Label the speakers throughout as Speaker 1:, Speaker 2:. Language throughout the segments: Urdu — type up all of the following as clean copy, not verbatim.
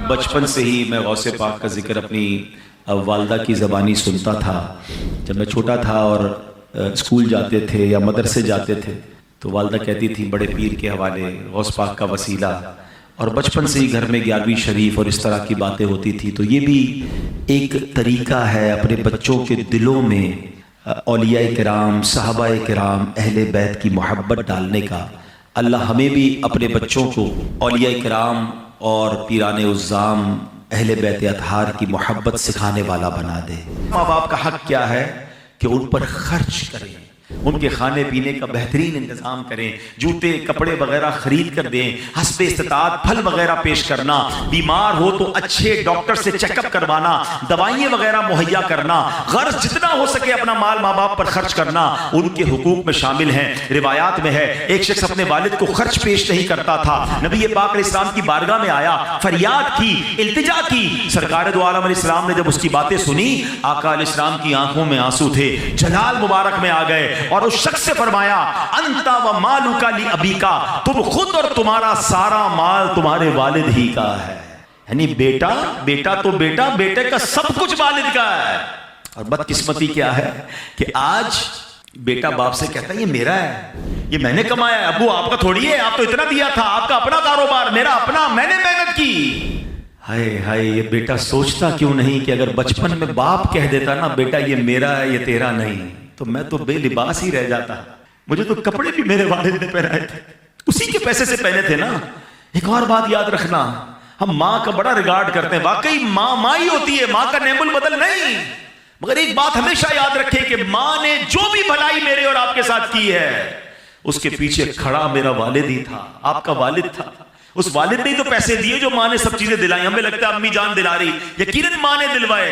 Speaker 1: بچپن سے ہی میں غوث پاک کا ذکر اپنی والدہ کی زبانی سنتا تھا. جب میں چھوٹا تھا اور اسکول جاتے تھے یا مدرسے جاتے تھے تو والدہ کہتی تھی بڑے پیر کے حوالے، غوث پاک کا وسیلہ. اور بچپن سے ہی گھر میں 11ویں شریف اور اس طرح کی باتیں ہوتی تھی. تو یہ بھی ایک طریقہ ہے اپنے بچوں کے دلوں میں اولیاء کرام، صحابہ کرام، اہل بیت کی محبت ڈالنے کا. اللہ ہمیں بھی اپنے بچوں کو اولیاء کرام اور پیران عظام، اہل بیت اطہار کی محبت سکھانے والا بنا دے. ماں باپ کا حق کیا ہے کہ ان پر خرچ کریں، ان کے کھانے پینے کا بہترین انتظام کریں، جوتے کپڑے وغیرہ خرید کر دیں، حسب استطاعت پھل وغیرہ پیش کرنا، بیمار ہو تو اچھے ڈاکٹر سے چیک اپ کروانا، دوائیں وغیرہ مہیا کرنا، غرض جتنا ہو سکے اپنا مال ماں باپ پر خرچ کرنا ان کے حقوق میں شامل ہیں. روایات میں ہے ایک شخص اپنے والد کو خرچ پیش نہیں کرتا تھا. نبی پاک علیہ السلام کی بارگاہ میں آیا، فریاد کی، التجا کی. سرکار دو عالم علیہ السلام نے جب اس کی باتیں سنی، آقا علیہ السلام کی آنکھوں میں آنسو تھے، جلال مبارک میں آ گئے اور اس شخص سے فرمایا انت و مالک لابیکا، تم خود اور تمہارا سارا مال تمہارے والد ہی کا ہے. یعنی بیٹا تو بیٹے کا سب کچھ والد کا ہے. اور بدقسمتی کیا ہے کہ آج بیٹا باپ سے کہتا ہے یہ میرا ہے، یہ میں نے کمایا ہے. ابو آپ کا تھوڑی ہے، آپ تو اتنا دیا تھا، آپ کا اپنا کاروبار، میرا اپنا، میں نے محنت کی. ہائے ہائے، یہ بیٹا سوچتا کیوں نہیں کہ اگر بچپن میں باپ کہہ دیتا نا بیٹا یہ میرا ہے یہ تیرا نہیں، تو میں تو بے لباس ہی رہ جاتا. مجھے تو کپڑے بھی میرے والد نے پہنائے تھے، اسی کے پیسے سے پہنے تھے نا. ایک اور بات یاد رکھنا، ہم ماں کا بڑا ریگارڈ کرتے ہیں، واقعی ماں ہی ہوتی ہے، ماں کا نعم البدل نہیں. مگر ایک بات ہمیشہ یاد رکھیں کہ ماں نے جو بھی بھلائی میرے اور آپ کے ساتھ کی ہے اس کے پیچھے کھڑا میرا والد ہی تھا، آپ کا والد تھا. اس والد نے تو پیسے دیے جو ماں نے سب چیزیں دلائی. ہمیں لگتا ہے امی جان دلا رہی، یقیناً ماں نے دلوائے،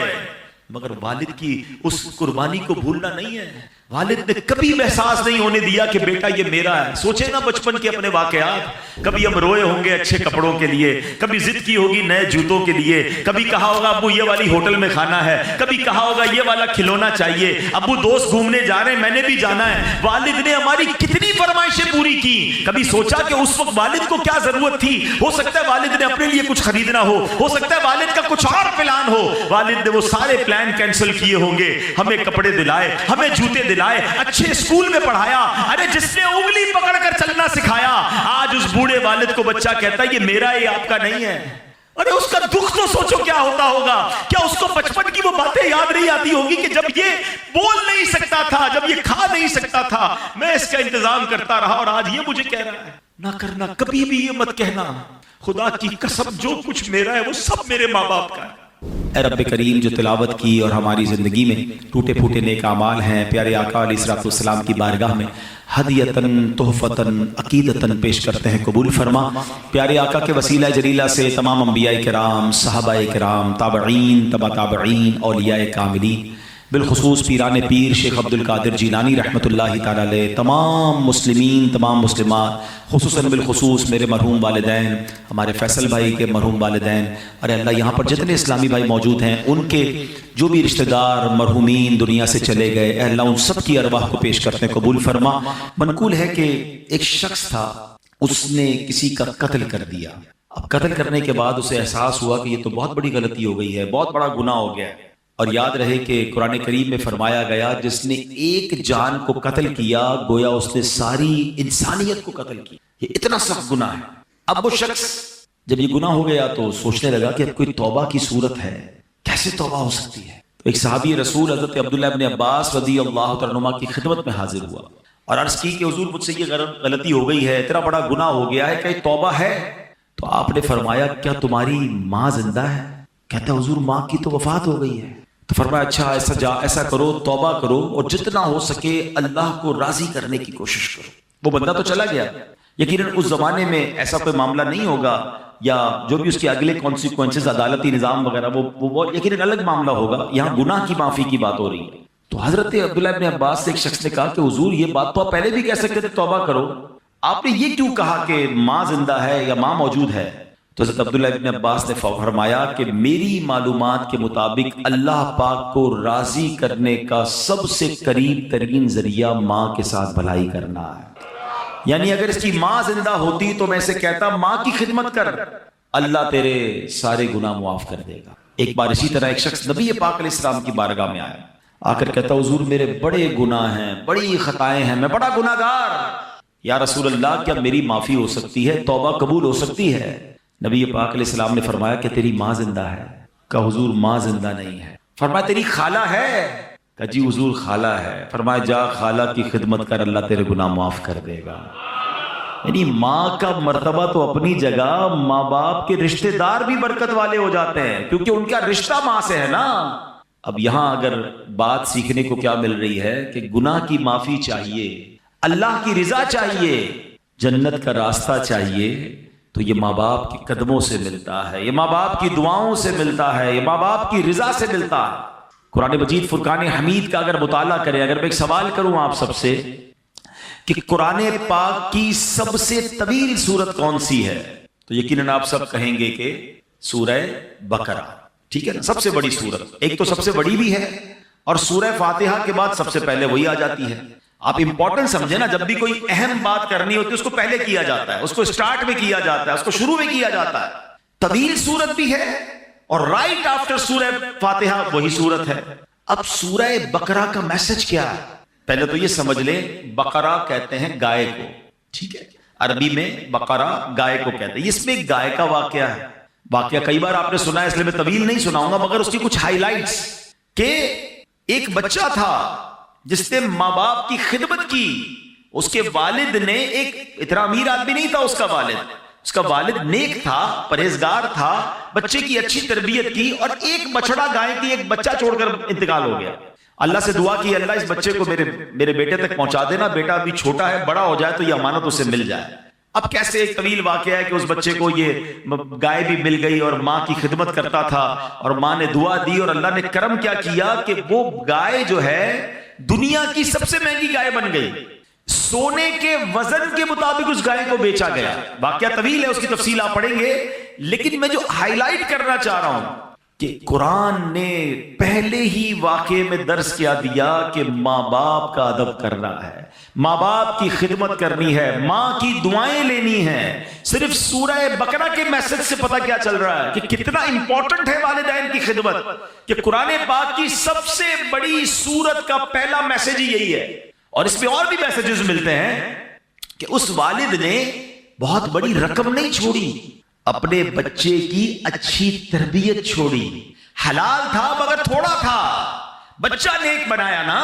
Speaker 1: مگر والد کی اس قربانی کو بھولنا نہیں ہے. والد نے کبھی احساس نہیں ہونے دیا کہ بیٹا یہ میرا ہے. سوچے نا بچپن کے اپنے واقعات، کبھی ہم روئے ہوں گے اچھے کپڑوں کے لیے، کبھی ضد کی ہوگی نئے جوتوں کے لیے، کبھی کہا ہوگا ابو یہ والی ہوٹل میں کھانا ہے، کبھی کہا ہوگا یہ والا کھلونا چاہیے، ابو دوست گھومنے جا رہے ہیں میں نے بھی جانا ہے. والد نے ہماری کتنی فرمائشیں پوری کی. کبھی سوچا کہ اس وقت والد کو کیا ضرورت تھی؟ ہو سکتا ہے والد نے اپنے لیے کچھ خریدنا ہو سکتا ہے والد کا کچھ اور پلان ہو. والد نے وہ سارے پلان کینسل کیے ہوں گے، ہمیں کپڑے دلائے، ہمیں جوتے دلائے، اچھے اسکول میں پڑھایا. ارے جس نے انگلی پکڑ کر چلنا سکھایا، آج اس بوڑھے والد کو بچہ کہتا ہے یہ میرا ہے، آپ کا نہیں ہے. ارے اس کا دکھ تو سوچو کیا ہوتا ہوگا. کیا اس کو بچپن کی وہ باتیں یاد نہیں آتی ہوگی کہ جب یہ بول نہیں سکتا تھا، جب یہ کھا نہیں سکتا تھا، میں اس کا انتظام کرتا رہا اور آج یہ مجھے کہہ رہا ہے. نہ کرنا، کبھی بھی یہ مت کہنا خدا کی قسم جو کچھ میرا ہے وہ سب میرے ماں باپ کا ہے. اے رب کریم جو تلاوت کی اور ہماری زندگی میں ٹوٹے پھوٹے نیک اعمال ہیں، پیارے آقا علیہ الصلوۃ والسلام کی بارگاہ میں ہدیتاً تحفتاً عقیدتاً پیش کرتے ہیں، قبول فرما. پیارے آقا کے وسیلہ جلیلہ سے تمام انبیاء کرام، صحابہ کرام، تابعین، تبع تابعین، اولیاء کاملین، بالخصوص پیران پیر شیخ عبد القادر جیلانی رحمۃ اللہ تعالی علیہ، تمام مسلمین، تمام مسلمات، خصوصاً بالخصوص میرے مرحوم والدین، ہمارے فیصل بھائی کے مرحوم والدین. ارے اللہ یہاں پر جتنے اسلامی بھائی موجود ہیں ان کے جو بھی رشتہ دار مرحومین دنیا سے چلے گئے، اے اللہ ان سب کی ارواح کو پیش کرتے ہیں، قبول فرما. منقول ہے کہ ایک شخص تھا، اس نے کسی کا قتل کر دیا. اب قتل کرنے کے بعد اسے احساس ہوا کہ یہ تو بہت بڑی غلطی ہو گئی ہے، بہت بڑا گناہ ہو گیا ہے. اور یاد رہے کہ قرآن کریم میں فرمایا گیا جس نے ایک جان کو قتل کیا گویا اس نے ساری انسانیت کو قتل کیا. یہ اتنا سخت گناہ ہے. اب وہ شخص جب یہ گناہ ہو گیا تو سوچنے لگا کہ اب کوئی توبہ کی صورت ہے، کیسے توبہ ہو سکتی ہے. تو ایک صحابی رسول حضرت عبداللہ ابن عباس رضی اللہ تعالیٰ عنہما کی خدمت میں حاضر ہوا اور عرض کی کہ حضور مجھ سے یہ غلطی ہو گئی ہے، اتنا بڑا گناہ ہو گیا ہے، کہ توبہ ہے؟ تو آپ نے فرمایا کیا تمہاری ماں زندہ ہے؟ کہتا حضور ماں کی تو وفات ہو گئی ہے. تو فرمایا اچھا ایسا کرو، توبہ کرو اور جتنا ہو سکے اللہ کو راضی کرنے کی کوشش کرو. وہ بندہ تو چلا گیا. یقیناً اس زمانے میں ایسا کوئی معاملہ نہیں ہوگا، یا جو بھی اس کے اگلے کانسیکوینسز عدالتی نظام وغیرہ وہ یقیناً الگ معاملہ ہوگا. یہاں گناہ کی معافی کی بات ہو رہی ہے. تو حضرت عبداللہ ابن عباس سے ایک شخص نے کہا کہ حضور یہ بات تو آپ پہلے بھی کہہ سکتے تھے توبہ کرو، آپ نے یہ کیوں کہا کہ ماں زندہ ہے یا ماں موجود ہے؟ تو حضرت عبداللہ ابن عباس نے فرمایا کہ میری معلومات کے مطابق اللہ پاک کو راضی کرنے کا سب سے قریب ترین ذریعہ ماں کے ساتھ بھلائی کرنا ہے. یعنی اگر اس کی ماں زندہ ہوتی تو میں اسے کہتا ماں کی خدمت کر، اللہ تیرے سارے گناہ معاف کر دے گا۔ ایک بار اسی طرح ایک شخص نبی پاک علیہ السلام کی بارگاہ میں آیا، آ کر کہتا حضور میرے بڑے گناہ ہیں، بڑی خطائیں ہیں، میں بڑا گناہ گار، یا رسول اللہ کیا میری معافی ہو سکتی ہے، توبہ قبول ہو سکتی ہے؟ نبی پاک علیہ السلام نے فرمایا کہ تیری ماں زندہ ہے؟ کہا حضور ماں زندہ نہیں ہے۔ فرمایا تیری خالہ ہے؟ کہا جی حضور خالہ ہے۔ فرمایا جا خالہ کی خدمت کر، اللہ تیرے گناہ معاف کر دے گا۔ یعنی ماں کا مرتبہ تو اپنی جگہ، ماں باپ کے رشتہ دار بھی برکت والے ہو جاتے ہیں کیونکہ ان کا رشتہ ماں سے ہے نا۔ اب یہاں اگر بات سیکھنے کو کیا مل رہی ہے کہ گناہ کی معافی چاہیے، اللہ کی رضا چاہیے، جنت کا راستہ چاہیے، تو یہ ماں باپ کے قدموں سے ملتا ہے، یہ ماں باپ کی دعاؤں سے ملتا ہے، یہ ماں باپ کی رضا سے ملتا ہے۔ قرآن مجید فرقان حمید کا اگر مطالعہ کریں، اگر میں ایک سوال کروں آپ سب سے کہ قرآن پاک کی سب سے طویل سورت کون سی ہے، تو یقیناً آپ سب کہیں گے کہ سورہ بقرہ، ٹھیک ہے نا، سب سے بڑی سورت، ایک تو سب سے بڑی بھی ہے اور سورہ فاتحہ کے بعد سب سے پہلے وہی آ جاتی ہے۔ آپ امپورٹنٹ سمجھے نا، جب بھی کوئی اہم بات کرنی ہوتی ہے اس کو پہلے کیا جاتا ہے، اس کو سٹارٹ میں کیا جاتا ہے، اس کو شروع میں کیا جاتا ہے۔ طویل سورت بھی ہے اور رائٹ آفٹر سورہ فاتحہ وہی سورت ہے۔ اب سورہ بقرہ کا میسج کیا ہے؟ پہلے تو یہ سمجھ لیں، بقرہ کہتے ہیں گائے کو، ٹھیک ہے، عربی میں بقرہ گائے کو کہتے ہیں۔ اس میں ایک گائے کا واقعہ ہے، واقعہ کئی بار آپ نے سنا ہے اس لیے میں طویل نہیں سناؤں گا، مگر اس کی کچھ ہائی لائٹس کہ ایک بچہ تھا جس نے ماں باپ کی خدمت کی، اس کے والد نے، ایک اتنا امیر آدمی نہیں تھا اس کا والد نیک تھا، پرہیزگار تھا، بچے کی اچھی تربیت کی، اور ایک بچڑا گائے کی ایک بچہ چھوڑ کر انتقال ہو گیا۔ اللہ سے دعا کی، اللہ اس بچے کو میرے بیٹے تک پہنچا دینا، بیٹا ابھی چھوٹا ہے، بڑا ہو جائے تو یہ امانت اسے مل جائے۔ اب کیسے ایک طویل واقعہ ہے کہ اس بچے کو یہ گائے بھی مل گئی اور ماں کی خدمت کرتا تھا، اور ماں نے دعا دی اور اللہ نے کرم کیا کیا کہ وہ گائے جو ہے دنیا کی سب سے مہنگی گائے بن گئی، سونے کے وزن کے مطابق اس گائے کو بیچا گیا۔ واقعہ طویل ہے، اس کی تفصیل آپ پڑھیں گے، لیکن میں جو ہائی لائٹ کرنا چاہ رہا ہوں کہ قرآن نے پہلے ہی واقعے میں درس کیا دیا کہ ماں باپ کا ادب کرنا ہے، ماں باپ کی خدمت کرنی ہے، ماں کی دعائیں لینی ہے۔ صرف سورہ بقرہ کے میسج سے پتہ کیا چل رہا ہے کہ کتنا امپورٹنٹ ہے والدین کی خدمت، کہ قرآن پاک کی سب سے بڑی سورت کا پہلا میسج ہی یہی ہے۔ اور اس میں اور بھی میسجز ملتے ہیں کہ اس والد نے بہت بڑی رقم نہیں چھوڑی، اپنے بچے کی اچھی تربیت چھوڑی، حلال تھا مگر تھوڑا تھا، بچہ نیک بنایا نا،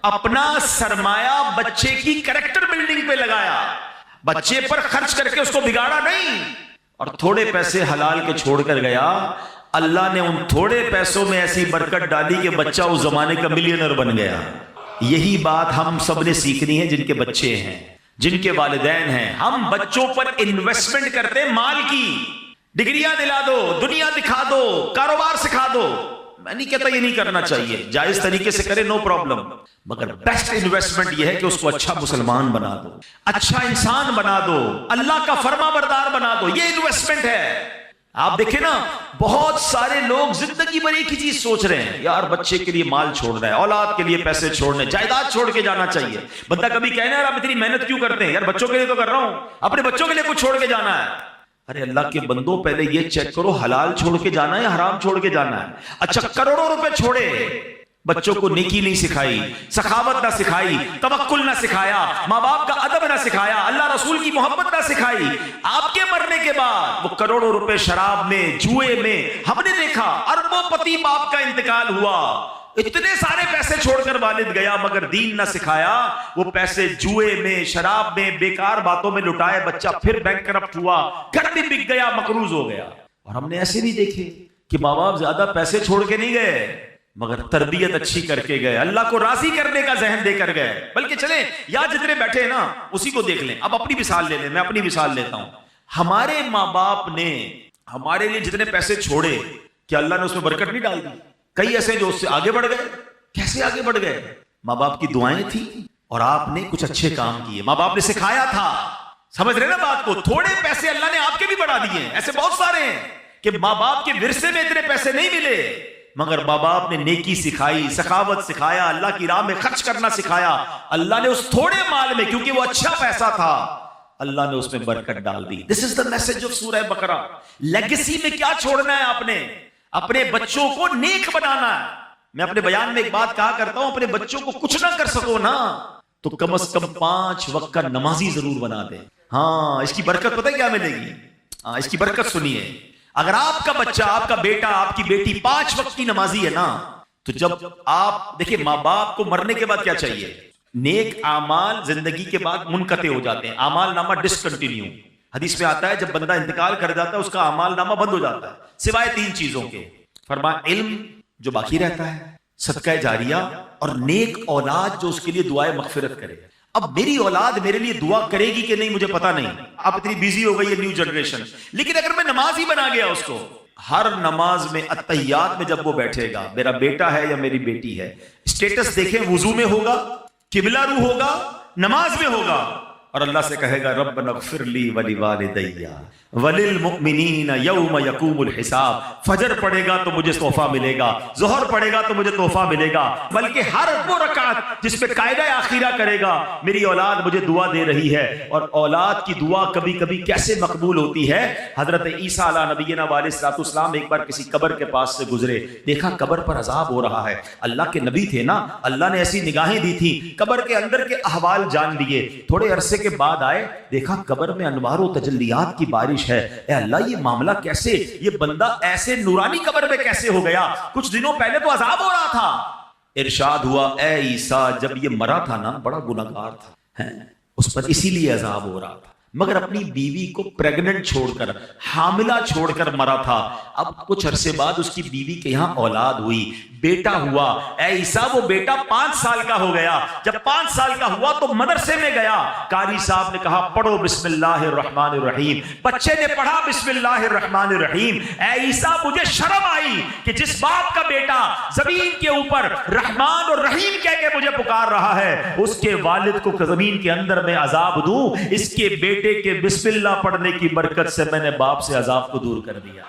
Speaker 1: اپنا سرمایہ بچے کی کریکٹر بلڈنگ پہ لگایا، بچے پر خرچ کر کے اس کو بگاڑا نہیں، اور تھوڑے پیسے حلال کے چھوڑ کر گیا۔ اللہ نے ان تھوڑے پیسوں میں ایسی برکت ڈالی کہ بچہ اس زمانے کا ملینر بن گیا۔ یہی بات ہم سب نے سیکھنی ہے، جن کے بچے ہیں، جن کے والدین ہیں۔ ہم بچوں پر انویسٹمنٹ کرتے ہیں، مال کی، ڈگریاں دلا دو، دنیا دکھا دو، کاروبار سکھا دو۔ میں نہیں کہتا یہ نہیں کرنا چاہیے، جائز طریقے سے کرے، نو پرابلم، مگر بیسٹ انویسٹمنٹ یہ ہے کہ اس کو اچھا مسلمان بنا دو، اچھا انسان بنا دو، اللہ کا فرما بردار بنا دو، یہ انویسٹمنٹ ہے۔ آپ دیکھیں نا، بہت سارے لوگ زندگی بھر ایک ہی چیز سوچ رہے ہیں، یار بچے کے لیے مال چھوڑنا ہے، اولاد کے لیے پیسے چھوڑنے، جائیداد چھوڑ کے جانا چاہیے۔ بندہ کبھی کہنا یار آپ اتنی محنت کیوں کرتے ہیں، یار بچوں کے لیے تو کر رہا ہوں، اپنے بچوں کے لیے کچھ چھوڑ کے جانا ہے۔ ارے اللہ کے بندوں، پہلے یہ چیک کرو حلال چھوڑ کے جانا ہے یا حرام چھوڑ کے جانا ہے۔ اچھا کروڑوں روپے چھوڑے، بچوں کو نیکی نہیں سکھائی، سخاوت نہ سکھائی، توکل نہ سکھایا، ماں باپ کا ادب نہ سکھایا، اللہ رسول کی محبت نہ سکھائی، آپ کے مرنے کے بعد وہ کروڑوں روپے شراب میں، جوئے میں، ہم نے دیکھا اربوں پتی باپ کا انتقال ہوا، اتنے سارے پیسے چھوڑ کر والد گیا مگر دین نہ سکھایا، وہ پیسے جوئے میں، شراب میں، بیکار باتوں میں لٹائے، بچہ پھر بینکرپٹ ہوا، گھر بھی بک گیا، مقروض ہو گیا۔ اور ہم نے ایسے بھی دیکھے کہ ماں باپ زیادہ پیسے چھوڑ کے نہیں گئے مگر تربیت اچھی کر کے گئے، اللہ کو راضی کرنے کا ذہن دے کر گئے۔ بلکہ چلیں یا جتنے بیٹھے ہیں نا اسی کو دیکھ لیں، اب اپنی مثال لے لیں، میں اپنی مثال لیتا ہوں۔ ہمارے ماں باپ نے ہمارے لیے جتنے پیسے چھوڑے، کیا اللہ نے اس میں برکت نہیں ڈال دی؟ کئی ایسے جو اس سے آگے بڑھ گئے۔ کیسے آگے بڑھ گئے؟ ماں باپ کی دعائیں تھیں اور آپ نے کچھ اچھے کام کیے، ماں باپ نے سکھایا تھا۔ سمجھ رہے نا بات کو؟ تھوڑے پیسے اللہ نے آپ کے بھی بڑھا دیے ہیں، ایسے بہت سارے ہیں کہ ماں باپ کے ورثے میں اتنے پیسے نہیں ملے مگر ماں باپ نے نیکی سکھائی، سخاوت سکھایا، اللہ کی راہ میں خرچ کرنا سکھایا۔ اللہ نے اس تھوڑے مال میں، کیونکہ وہ اچھا پیسہ تھا، اللہ نے اس میں برکت ڈال دی. دس از دا میسج آف سورہ بقرہ. لیگیسی میں کیا چھوڑنا ہے آپ نے؟ اپنے بچوں کو نیک بنانا ہے. میں اپنے بیان میں ایک بات کہا کرتا ہوں، اپنے بچوں کو کچھ نہ کر سکو نا تو کم از کم 5 وقت کا نمازی ضرور بنا دے. ہاں اس کی برکت پتہ ہے کیا ملے گی؟ ہاں اس کی برکت سنیے. اگر آپ کا بچہ، آپ کا بیٹا، آپ کی بیٹی 5 وقت کی نمازی ہے نا، تو جب آپ دیکھیں ماں باپ کو مرنے کے بعد کیا چاہیے؟ نیک اعمال زندگی کے بعد منقطع ہو جاتے ہیں، اعمال نامہ ڈسکنٹینیو. حدیث میں آتا ہے جب بندہ انتقال کر جاتا ہے اس کا اعمال نامہ بند ہو جاتا ہے سوائے 3 چیزوں کے. فرمایا علم جو باقی رہتا ہے، صدقہ جاریہ، اور نیک اولاد جو اس کے لیے دعائے مغفرت کرے. اب میری اولاد میرے لیے دعا کرے گی کہ نہیں مجھے پتا نہیں، اب اتنی بیزی ہو گئی ہے نیو جنریشن. لیکن اگر میں نماز ہی بنا گیا اس کو، ہر نماز میں اتحیات میں جب وہ بیٹھے گا، میرا بیٹا ہے یا میری بیٹی ہے، اسٹیٹس دیکھیں، وضو میں ہوگا، قبلہ رو ہوگا، نماز میں ہوگا، اور اللہ سے کہے گا ربنا اغفر لی ولوالدی وللمؤمنین یوم یقوم الحساب. فجر پڑھے گا تو مجھے تحفہ ملے گا، ظہر پڑھے گا تو مجھے تحفہ ملے گا، بلکہ ہر وہ رکعت جس پہ قاعدہ آخرہ کرے گا میری اولاد مجھے دعا دے رہی ہے. اور اولاد کی دعا کبھی کبھی کیسے مقبول ہوتی ہے؟ حضرت عیسیٰ علیہ نبینا علیہ الصلوۃ والسلام ایک بار کسی قبر کے پاس سے گزرے، دیکھا قبر پر عذاب ہو رہا ہے. اللہ کے نبی تھے نا، اللہ نے ایسی نگاہیں دی تھی، قبر کے اندر کے احوال جان لیے. تھوڑے عرصے کے بعد آئے، دیکھا قبر میں انوار و تجلیات کی بارش ہے. اے اللہ یہ معاملہ کیسے؟ یہ بندہ ایسے نورانی قبر میں کیسے ہو گیا؟ کچھ دنوں پہلے تو عذاب ہو رہا تھا. ارشاد ہوا اے عیسیٰ جب یہ مرا تھا نا بڑا گنہگار تھا، اس پر اسی لیے عذاب ہو رہا تھا، مگر اپنی بیوی کو پریگننٹ چھوڑ کر، حاملہ چھوڑ کر مرا تھا. اب کچھ عرصے بعد اس کی بیوی کے یہاں اولاد ہوئی، بیٹا ہوا. اے عیسیٰ وہ بیٹا 5 سال کا ہو گیا. جب 5 سال کا ہوا تو مدرسے میں گیا، قاری صاحب نے کہا پڑھو بسم اللہ الرحمن الرحیم. بچے نے پڑھا بسم اللہ الرحمن الرحیم. اے عیسیٰ مجھے شرم آئی کہ جس باپ کا بیٹا زمین کے اوپر رحمان اور رحیم کہہ کے مجھے پکار رہا ہے، اس کے والد کو زمین کے اندر میں عذاب دوں. اس کے بیٹے کہ بسم اللہ پڑھنے کی برکت سے میں نے باپ سے عذاب کو دور کر دیا.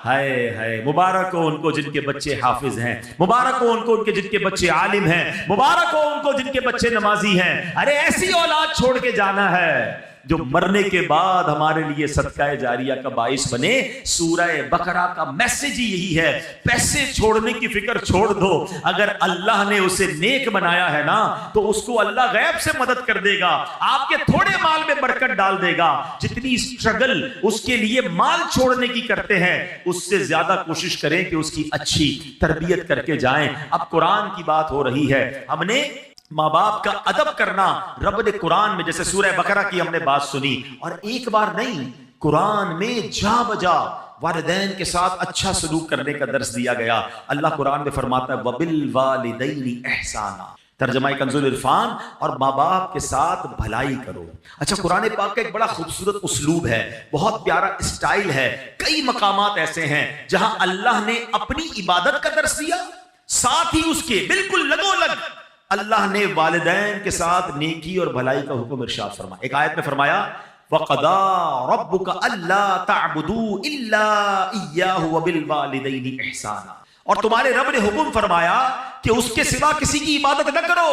Speaker 1: ہائے ہائے، مبارک ہو ان کو جن کے بچے حافظ ہیں، مبارک ہو ان کو ان کے جن کے بچے عالم ہیں، مبارک ہو ان کو جن کے بچے نمازی ہیں. ارے ایسی اولاد چھوڑ کے جانا ہے جو مرنے کے بعد ہمارے لیے صدقہ جاریہ کا باعث بنے. سورہ بقرہ کا میسج ہی یہی ہے، پیسے چھوڑنے کی فکر چھوڑ دو. اگر اللہ نے اسے نیک بنایا ہے نا تو اس کو اللہ غیب سے مدد کر دے گا، آپ کے تھوڑے مال میں برکت ڈال دے گا. جتنی اسٹرگل اس کے لیے مال چھوڑنے کی کرتے ہیں، اس سے زیادہ کوشش کریں کہ اس کی اچھی تربیت کر کے جائیں. اب قرآن کی بات ہو رہی ہے، ہم نے ماں باپ کا ادب کرنا رب نے قرآن میں، جیسے سورہ بقرہ کی ہم نے بات سنی، اور ایک بار نہیں قرآن میں جا بجا والدین کے ساتھ اچھا سلوک کرنے کا درس دیا گیا. اللہ قرآن میں فرماتا ہے وَبِالْوَالِدَيْنِ إِحْسَانًا، ترجمہ کنز العرفان، اور ماں باپ کے ساتھ بھلائی کرو. اچھا قرآن پاک کا ایک بڑا خوبصورت اسلوب ہے، بہت پیارا اسٹائل ہے. کئی مقامات ایسے ہیں جہاں اللہ نے اپنی عبادت کا درس دیا، ساتھ ہی اس کے بالکل لگو لگ اللہ نے والدین کے ساتھ نیکی اور بھلائی کا حکم ارشاد فرمایا. ایک آیت میں فرمایا وَقَضَىٰ رَبُّكَ أَلَّا تَعْبُدُوا إِلَّا إِيَّاهُ وَبِالْوَالِدَيْنِ إِحْسَانًا، اور تمہارے رب نے حکم فرمایا کہ اس کے سوا کسی کی عبادت نہ کرو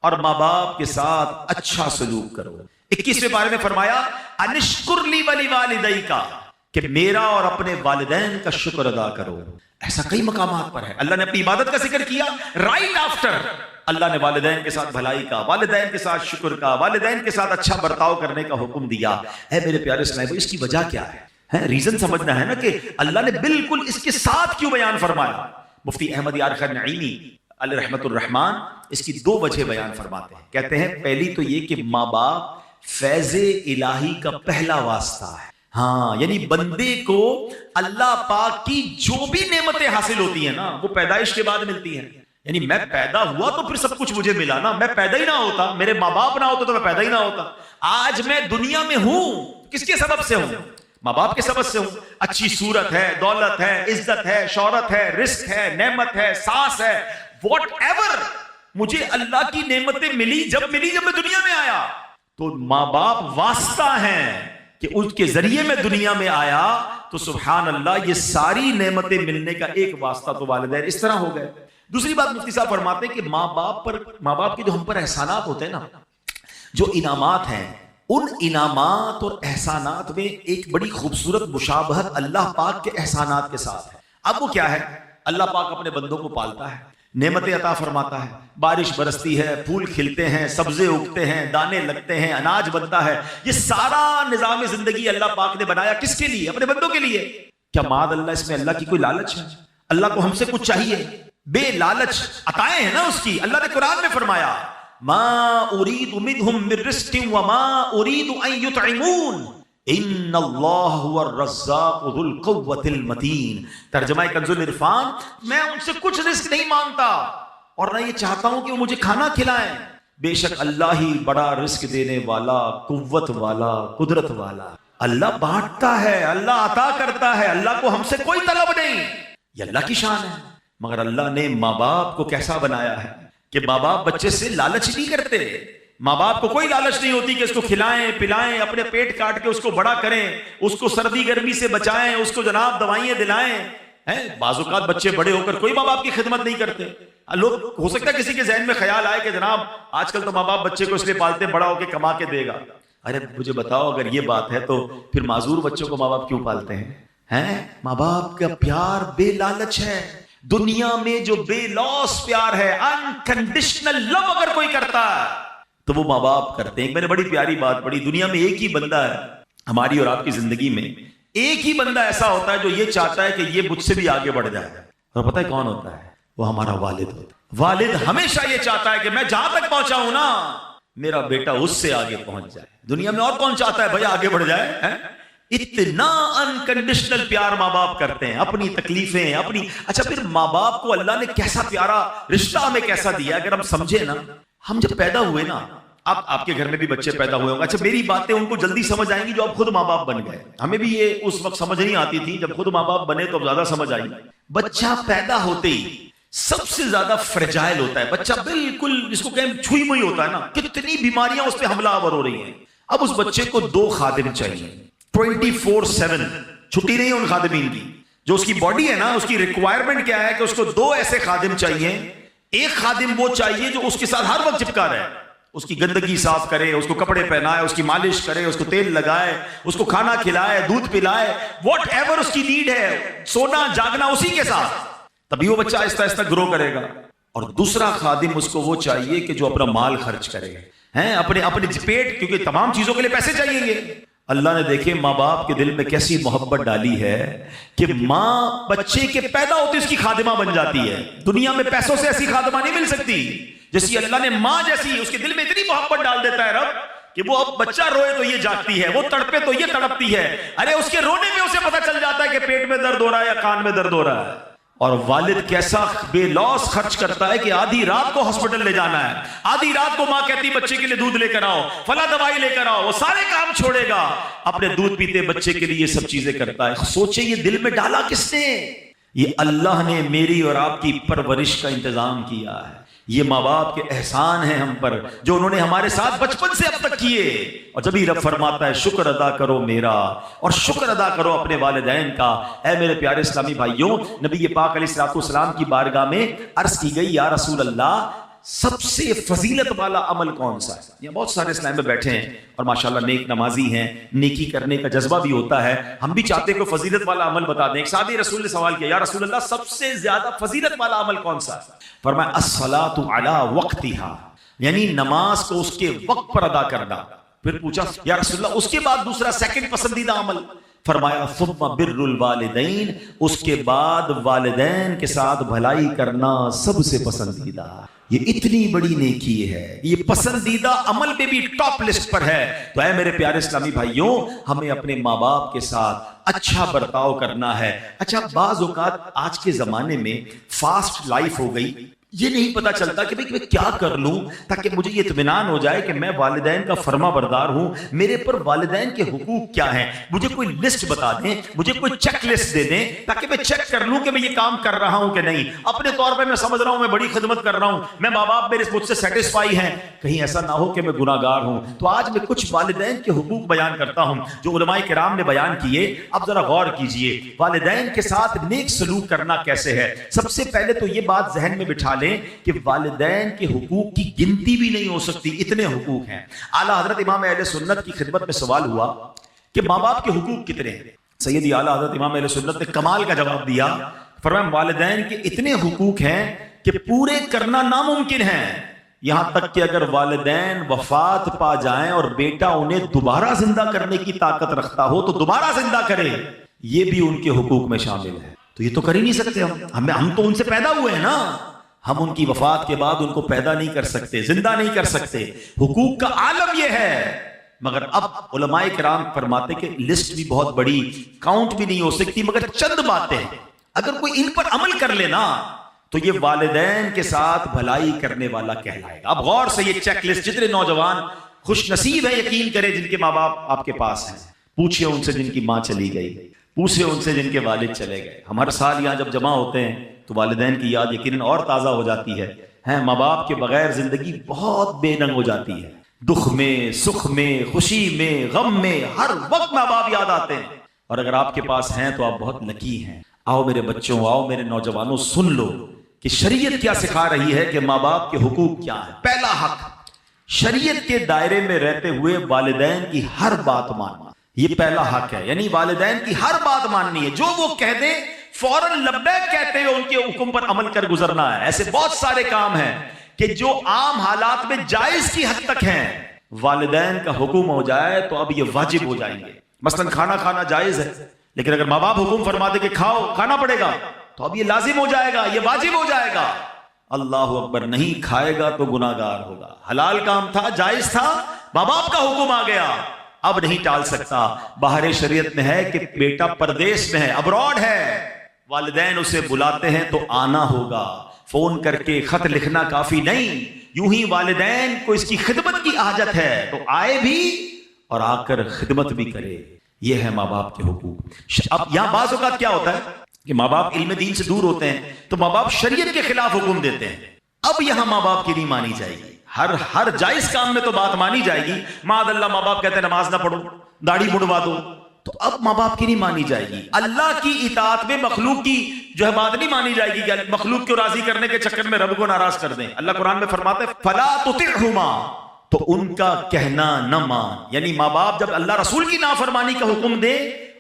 Speaker 1: اور ماں باپ کے ساتھ اچھا سلوک کرو. 21ویں پارے میں فرمایا أَنِشْكُرْ لِي وَلِوَالِدَيْكَ، کہ میرا اور اپنے والدین کا شکر ادا کرو. ایسا کئی مقامات پر ہے. اللہ نے اپنی عبادت کا ذکر کیا، رائٹ آفٹر اللہ نے والدین کے ساتھ بھلائی کا، والدین کے ساتھ شکر کا، والدین کے ساتھ اچھا برتاؤ کرنے کا حکم دیا. اے میرے پیارے اسلام، اس کی وجہ کیا ہے؟ ریزن سمجھنا ہے نا کہ اللہ نے بالکل اس کے ساتھ کیوں بیان فرمایا. مفتی احمد یار خان نعیمی علیہ رحمت الرحمان اس کی 2 وجہ بیان فرماتے ہیں. کہتے ہیں پہلی تو یہ کہ ماں باپ فیض الہی کا پہلا واسطہ ہے. ہاں یعنی بندے کو اللہ پاک کی جو بھی نعمتیں حاصل ہوتی ہیں نا وہ پیدائش کے بعد ملتی ہیں. یعنی میں پیدا ہوا تو پھر سب کچھ مجھے ملا نا، میں پیدا ہی نہ ہوتا، میرے ماں باپ نہ ہوتے تو میں پیدا ہی نہ ہوتا. آج میں دنیا میں ہوں کس کے سبب سے ہوں؟ ماں باپ کے سبب سے ہوں. اچھی صورت ہے، دولت ہے، عزت ہے، شہرت ہے، رزق ہے، نعمت ہے، سانس ہے، واٹ ایور مجھے اللہ کی نعمتیں ملی جب میں دنیا میں آیا. تو ماں باپ واسطہ ہیں کہ اس کے ذریعے میں دنیا میں آیا. تو سبحان اللہ یہ ساری نعمتیں ملنے کا ایک واسطہ تو والدین اس طرح ہو گئے. دوسری بات مفتی صاحب فرماتے ہیں کہ ماں باپ کے جو ہم پر احسانات ہوتے ہیں نا، جو انعامات ہیں، ان انعامات اور احسانات میں ایک بڑی خوبصورت مشابہت اللہ پاک کے احسانات کے ساتھ ہے. اب وہ کیا ہے؟ اللہ پاک اپنے بندوں کو پالتا ہے، نعمتیں عطا فرماتا ہے، بارش برستی ہے، پھول کھلتے ہیں، سبزے اگتے ہیں، دانے لگتے ہیں، اناج بنتا ہے. یہ سارا نظام زندگی اللہ پاک نے بنایا کس کے لیے؟ اپنے بندوں کے لیے. کیا معاذ اللہ اس میں اللہ کی کوئی لالچ ہے؟ اللہ کو ہم سے کچھ چاہیے؟ بے لالچ عطائیں ہیں نا اس کی. اللہ نے قرآن میں فرمایا ما اريد منهم من رزق وما اريد ان يطعمون ان اللہ هو الرزاق ذو القوة المتین. ترجمہ کنز العرفان، میں ان سے کچھ رزق نہیں مانگتا اور نہ یہ چاہتا ہوں کہ وہ مجھے کھانا کھلائیں. بے شک اللہ ہی بڑا رزق دینے والا، قوت والا، قدرت والا. اللہ بانٹتا ہے، اللہ عطا کرتا ہے، اللہ کو ہم سے کوئی طلب نہیں. یہ اللہ کی شان ہے. مگر اللہ نے ماں باپ کو کیسا بنایا ہے کہ ماں باپ بچے سے لالچ نہیں کرتے. ماں باپ کو کوئی لالچ نہیں ہوتی کہ اس کو کھلائیں پلائیں، اپنے پیٹ کاٹ کے اس کو بڑا کریں، اس کو سردی گرمی سے بچائیں، اس کو جناب دوائیں دلائیں. بعض اوقات بچے بڑے ہو کر کوئی ماں باپ کی خدمت نہیں کرتے. لوگ ہو سکتا ہے کسی کے ذہن میں خیال آئے کہ جناب آج کل تو ماں باپ بچے کو اس لیے پالتے بڑا ہو کے کما کے دے گا. ارے مجھے بتاؤ، اگر یہ بات ہے تو پھر معذور بچوں کو ماں باپ کیوں پالتے ہیں؟ ماں باپ کا پیار بے لالچ ہے. دنیا میں جو بے لوس پیار ہے، انکنڈیشنل لو اگر کوئی کرتا ہے تو وہ ماں باپ کرتے ہیں. میں نے بڑی پیاری بات پڑھی، دنیا میں ایک ہی بندہ ہے ہماری اور آپ کی زندگی میں، ایک ہی بندہ ایسا ہوتا ہے جو یہ چاہتا ہے کہ یہ مجھ سے بھی آگے بڑھ جائے. اور پتہ ہے کون ہوتا ہے؟ وہ ہمارا والد ہوتا ہے. والد ہمیشہ یہ چاہتا ہے کہ میں جہاں تک پہنچا ہوں نا میرا بیٹا اس سے آگے پہنچ جائے. دنیا میں اور کون چاہتا ہے بھائی آگے بڑھ جائے؟ اتنا انکنڈیشنل پیار ماں باپ کرتے ہیں، اپنی تکلیفیں اپنی. اچھا پھر ماں باپ کو اللہ نے کیسا پیارا رشتہ ہمیں کیسا دیا. اگر ہم سمجھے نا، ہم جب پیدا ہوئے نا، آپ کے گھر میں بھی بچے پیدا ہوئے ہوں گے. اچھا میری باتیں ان کو جلدی سمجھ آئیں گی جو اب خود ماں باپ بن گئے. ہمیں بھی یہ اس وقت سمجھ نہیں آتی تھی، جب خود ماں باپ بنے تو اب زیادہ سمجھ آئی. بچہ پیدا ہوتے ہی سب سے زیادہ فریجائل ہوتا ہے. بچہ بالکل جس کو کہیں چھوئی موئی ہوتا ہے نا، کتنی بیماریاں اس پہ حملہ آور ہو رہی ہیں. اب اس بچے کو 2 خادم چاہیے 24/7، چھٹی نہیں ہے ان خادمین کی. جو اس کی باڈی ہے نا، اس کی ریکوائرمنٹ کیا ہے کہ اس کو 2 ایسے خادم چاہیے. ایک خادم وہ چاہیے جو اس کے ساتھ ہر وقت چپکا رہے، اس کی گندگی صاف کرے، اس کو کپڑے پہنائے، اس کی مالش کرے، اس کو تیل لگائے، اس کو کھانا کھلائے، دودھ پلائے، واٹ ایور اس کی نیڈ ہے، سونا جاگنا اسی کے ساتھ. تبھی وہ بچہ آہستہ آہستہ گرو کرے گا. اور دوسرا خادم اس کو وہ چاہیے کہ جو اپنا مال خرچ کرے، اپنے پیٹ، کیونکہ تمام چیزوں کے لیے پیسے چاہیے گے. اللہ نے دیکھے ماں باپ کے دل میں کیسی محبت ڈالی ہے کہ ماں بچے کے پیدا ہوتے اس کی خادمہ بن جاتی ہے. دنیا میں پیسوں سے ایسی خادمہ نہیں مل سکتی جیسی اللہ نے ماں جیسی. اس کے دل میں اتنی محبت ڈال دیتا ہے رب کہ وہ اب بچہ روئے تو یہ جاگتی ہے، وہ تڑپے تو یہ تڑپتی ہے. ارے اس کے رونے میں اسے پتہ چل جاتا ہے کہ پیٹ میں درد ہو رہا ہے یا کان میں درد ہو رہا ہے. اور والد کیسا بے لوس خرچ کرتا ہے کہ آدھی رات کو ہاسپٹل لے جانا ہے، آدھی رات کو ماں کہتی بچے کے لیے دودھ لے کر آؤ، فلاں دوائی لے کر آؤ، وہ سارے کام چھوڑے گا، اپنے دودھ پیتے بچے کے لیے یہ سب چیزیں کرتا ہے. سوچیں یہ دل میں ڈالا کس نے؟ یہ اللہ نے میری اور آپ کی پرورش کا انتظام کیا ہے. یہ ماں باپ کے احسان ہیں ہم پر جو انہوں نے ہمارے ساتھ بچپن سے اب تک کیے. اور جب ہی رب فرماتا ہے شکر ادا کرو میرا اور شکر ادا کرو اپنے والدین کا. اے میرے پیارے اسلامی بھائیوں، نبی پاک علیہ الصلوۃ والسلام کی بارگاہ میں عرض کی گئی یا رسول اللہ سب سے فضیلت والا عمل کون سا ہے؟ یہ بہت سارے اسلام میں بیٹھے ہیں اور ماشاءاللہ نیک نمازی ہیں، نیکی کرنے کا جذبہ بھی ہوتا ہے. ہم بھی چاہتے ہیں کہ فضیلت والا عمل بتا دیں. ایک صحابی رسول نے سوال کیا یا رسول اللہ سب سے زیادہ فضیلت والا عمل کون سا ہے؟ فرمایا الصلاۃ علی وقتہا، یعنی نماز کو اس کے وقت پر ادا کرنا. پھر پوچھا یا رسول اللہ اس کے بعد دوسرا سیکنڈ پسندیدہ عمل؟ فرمایا ثم بر الوالدین، اس کے بعد والدین کے ساتھ بھلائی کرنا سب سے پسندیدہ. یہ اتنی بڑی نیکی ہے، یہ پسندیدہ عمل میں بھی ٹاپ لسٹ پر ہے. تو اے میرے پیارے اسلامی بھائیوں، ہمیں اپنے ماں باپ کے ساتھ اچھا برتاؤ کرنا ہے. اچھا بعض اوقات آج کے زمانے میں فاسٹ لائف ہو گئی، یہ نہیں پتا چلتا کہ میں کیا کر لوں تاکہ مجھے یہ اطمینان ہو جائے کہ میں والدین کا فرما بردار ہوں. میرے پر والدین کے حقوق کیا ہیں؟ مجھے کوئی لسٹ بتا دیں، مجھے کوئی چیک لسٹ دے دیں تاکہ میں چیک کر لوں کہ میں یہ کام کر رہا ہوں کہ نہیں. اپنے طور پہ میں سمجھ رہا ہوں میں بڑی خدمت کر رہا ہوں، میں ماں باپ میرے مجھ سے سیٹسفائی ہیں، کہیں ایسا نہ ہو کہ میں گناہ گار ہوں. تو آج میں کچھ والدین کے حقوق بیان کرتا ہوں جو علماء کرام نے بیان کیے. اب ذرا غور کیجئے والدین کے ساتھ نیک سلوک کرنا کیسے ہے. سب سے پہلے تو یہ بات ذہن میں بٹھا لیں کہ والدین کے حقوق کی گنتی بھی نہیں ہو سکتی، اتنے حقوق ہیں۔ اعلیٰ حضرت امام اہل سنت کی خدمت میں سوال ہوا کہ ماں باپ کے حقوق کتنے ہیں؟ سیدی اعلیٰ حضرت امام اہل سنت نے کمال کا جواب دیا، فرمایا والدین کے اتنے حقوق ہیں کہ پورے کرنا ناممکن ہے، یہاں تک کہ اگر والدین وفات پا جائیں اور بیٹا انہیں دوبارہ زندہ کرنے کی طاقت رکھتا ہو تو دوبارہ زندہ کرے، یہ بھی ان کے حقوق میں شامل ہے۔ تو یہ تو کر ہی نہیں سکتے ہم تو ان سے پیدا ہوئے ہیں نا، ہم ان کی وفات کے بعد ان کو پیدا نہیں کر سکتے، زندہ نہیں کر سکتے۔ حقوق کا عالم یہ ہے، مگر اب علماء کرام فرماتے کہ لسٹ بھی بہت بڑی، کاؤنٹ بھی نہیں ہو سکتی، مگر چند باتیں اگر کوئی ان پر عمل کر لینا تو یہ والدین کے ساتھ بھلائی کرنے والا کہلائے گا۔ اب غور سے یہ چیک لسٹ، جتنے نوجوان خوش نصیب ہے یقین کرے جن کے ماں باپ آپ کے پاس ہیں، پوچھئے ان سے جن کی ماں چلی گئی، پوچھئے ان سے جن کے والد چلے گئے۔ ہم ہر سال یہاں جب جمع ہوتے ہیں تو والدین کی یاد یقیناً اور تازہ ہو جاتی ہے۔ ماں باپ کے بغیر زندگی بہت بے رنگ ہو جاتی ہے، دکھ میں، سکھ میں، خوشی میں، غم میں، ہر وقت ماں باپ یاد آتے ہیں، اور اگر آپ کے پاس ہیں تو آپ بہت لکی ہیں۔ آؤ میرے بچوں، آؤ میرے نوجوانوں، سن لو کہ شریعت کیا سکھا رہی ہے کہ ماں باپ کے حقوق کیا ہیں۔ پہلا حق، شریعت کے دائرے میں رہتے ہوئے والدین کی ہر بات ماننا، یہ پہلا حق ہے، یعنی والدین کی ہر بات ماننی ہے، جو وہ کہہ دیں فوراً لبیک کہتے ہوئے ان کے حکم پر عمل کر گزرنا ہے۔ ایسے بہت سارے کام ہیں کہ جو عام حالات میں جائز کی حد تک ہیں، والدین کا حکم ہو جائے تو اب یہ واجب ہو جائیں گے۔ مثلا کھانا کھانا جائز ہے، لیکن اگر ماں باپ حکم فرما دے کہ کھاؤ، کھانا پڑے گا، تو اب یہ لازم ہو جائے گا، یہ واجب ہو جائے گا۔ اللہ اکبر، نہیں کھائے گا تو گناہگار ہوگا۔ حلال کام تھا، جائز تھا، ماں باپ کا حکم آ گیا، اب نہیں ٹال سکتا۔ باہر شریعت میں ہے کہ بیٹا پردیس میں ہے، ابراڈ ہے، والدین اسے بلاتے ہیں تو آنا ہوگا، فون کر کے خط لکھنا کافی نہیں، یوں ہی والدین کو اس کی خدمت کی حاجت ہے تو آئے بھی اور آ کر خدمت بھی کرے۔ یہ ہے ماں باپ کے حقوق۔ اب یہاں بعض اوقات کیا ہوتا ہے کہ ماں باپ علم دین سے دور ہوتے ہیں تو ماں باپ شریعت کے خلاف حکم دیتے ہیں، اب یہاں ماں باپ کی نہیں مانی جائے گی۔ ہر جائز کام میں تو بات مانی جائے گی، معاذ اللہ ماں باپ کہتے ہیں نماز نہ پڑھو، داڑھی مڑوا دو، تو اب ماں باپ کی نہیں مانی جائے گی۔ اللہ کی اطاعت میں مخلوق کی جو ہے بات نہیں مانی جائے گی کہ مخلوق کو راضی کرنے کے چکر میں رب کو ناراض کر دیں۔ اللہ قرآن میں فرماتے ہیں فلا تطعهما، تو ان کا کہنا نہ مان، یعنی ماں باپ جب اللہ رسول کی نافرمانی کا حکم دے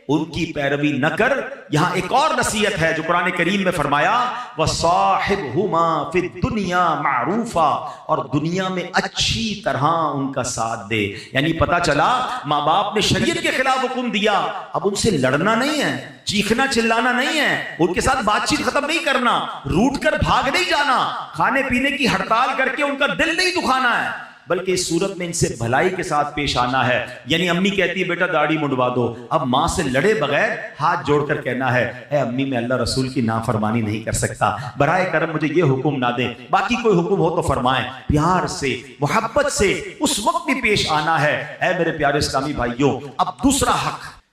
Speaker 1: ان کی پیروی نہ کر۔ یہاں ایک اور نصیحت ہے جو قرآن کریم میں فرمایا وَصَاحِبْهُمَا فِي الدُّنْيَا مَعْرُوفًا، اور دنیا میں اچھی طرح ان کا ساتھ دے۔ یعنی پتا چلا ماں باپ نے شریعت کے خلاف حکم دیا، اب ان سے لڑنا نہیں ہے، چیخنا چلانا نہیں ہے، ان کے ساتھ بات چیت ختم نہیں کرنا، روٹ کر بھاگ نہیں جانا، کھانے پینے کی ہڑتال کر کے ان کا دل نہیں دکھانا ہے، بلکہ اس صورت میں ان سے بھلائی کے ساتھ پیش آنا ہے۔ یعنی امی کہتی ہے بیٹا داڑھی منڈوا دو، اب ماں سے لڑے بغیر ہاتھ جوڑ کر کہنا ہے اے امی میں اللہ رسول کی نافرمانی نہیں کر سکتا، برائے کرم مجھے یہ حکم نہ دیں، باقی کوئی حکم ہو تو فرمائیں۔ پیار سے، محبت سے اس وقت بھی پیش آنا ہے۔ اے میرے پیارے اسلامی بھائیوں، اب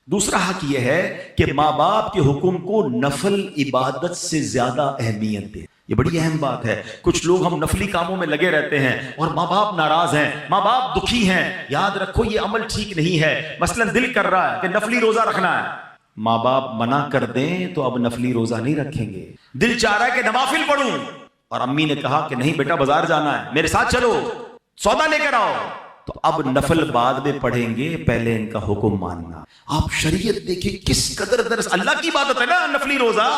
Speaker 1: دوسرا حق یہ ہے کہ ماں باپ کے حکم کو نفل عبادت سے زیادہ اہمیت دیں۔ یہ بڑی اہم بات ہے۔ کچھ لوگ ہم نفلی کاموں میں لگے رہتے ہیں اور ماں باپ ناراض ہیں، ماں باپ دکھی ہیں، یاد رکھو یہ عمل ٹھیک نہیں ہے۔ مثلا دل کر رہا ہے کہ نفلی روزہ رکھنا ہے، ماں باپ منع کر دیں تو اب نفلی روزہ نہیں رکھیں گے۔ دل چاہ رہا ہے کہ نوافل پڑھوں اور امی نے کہا کہ نہیں بیٹا بازار جانا ہے، میرے ساتھ چلو، سودا لے کر آؤ، تو اب نفل بعد میں پڑھیں گے، پہلے ان کا حکم ماننا۔ آپ شریعت دیکھیں کس قدر درس، اللہ کی عبادت ہے نا نفلی روزہ،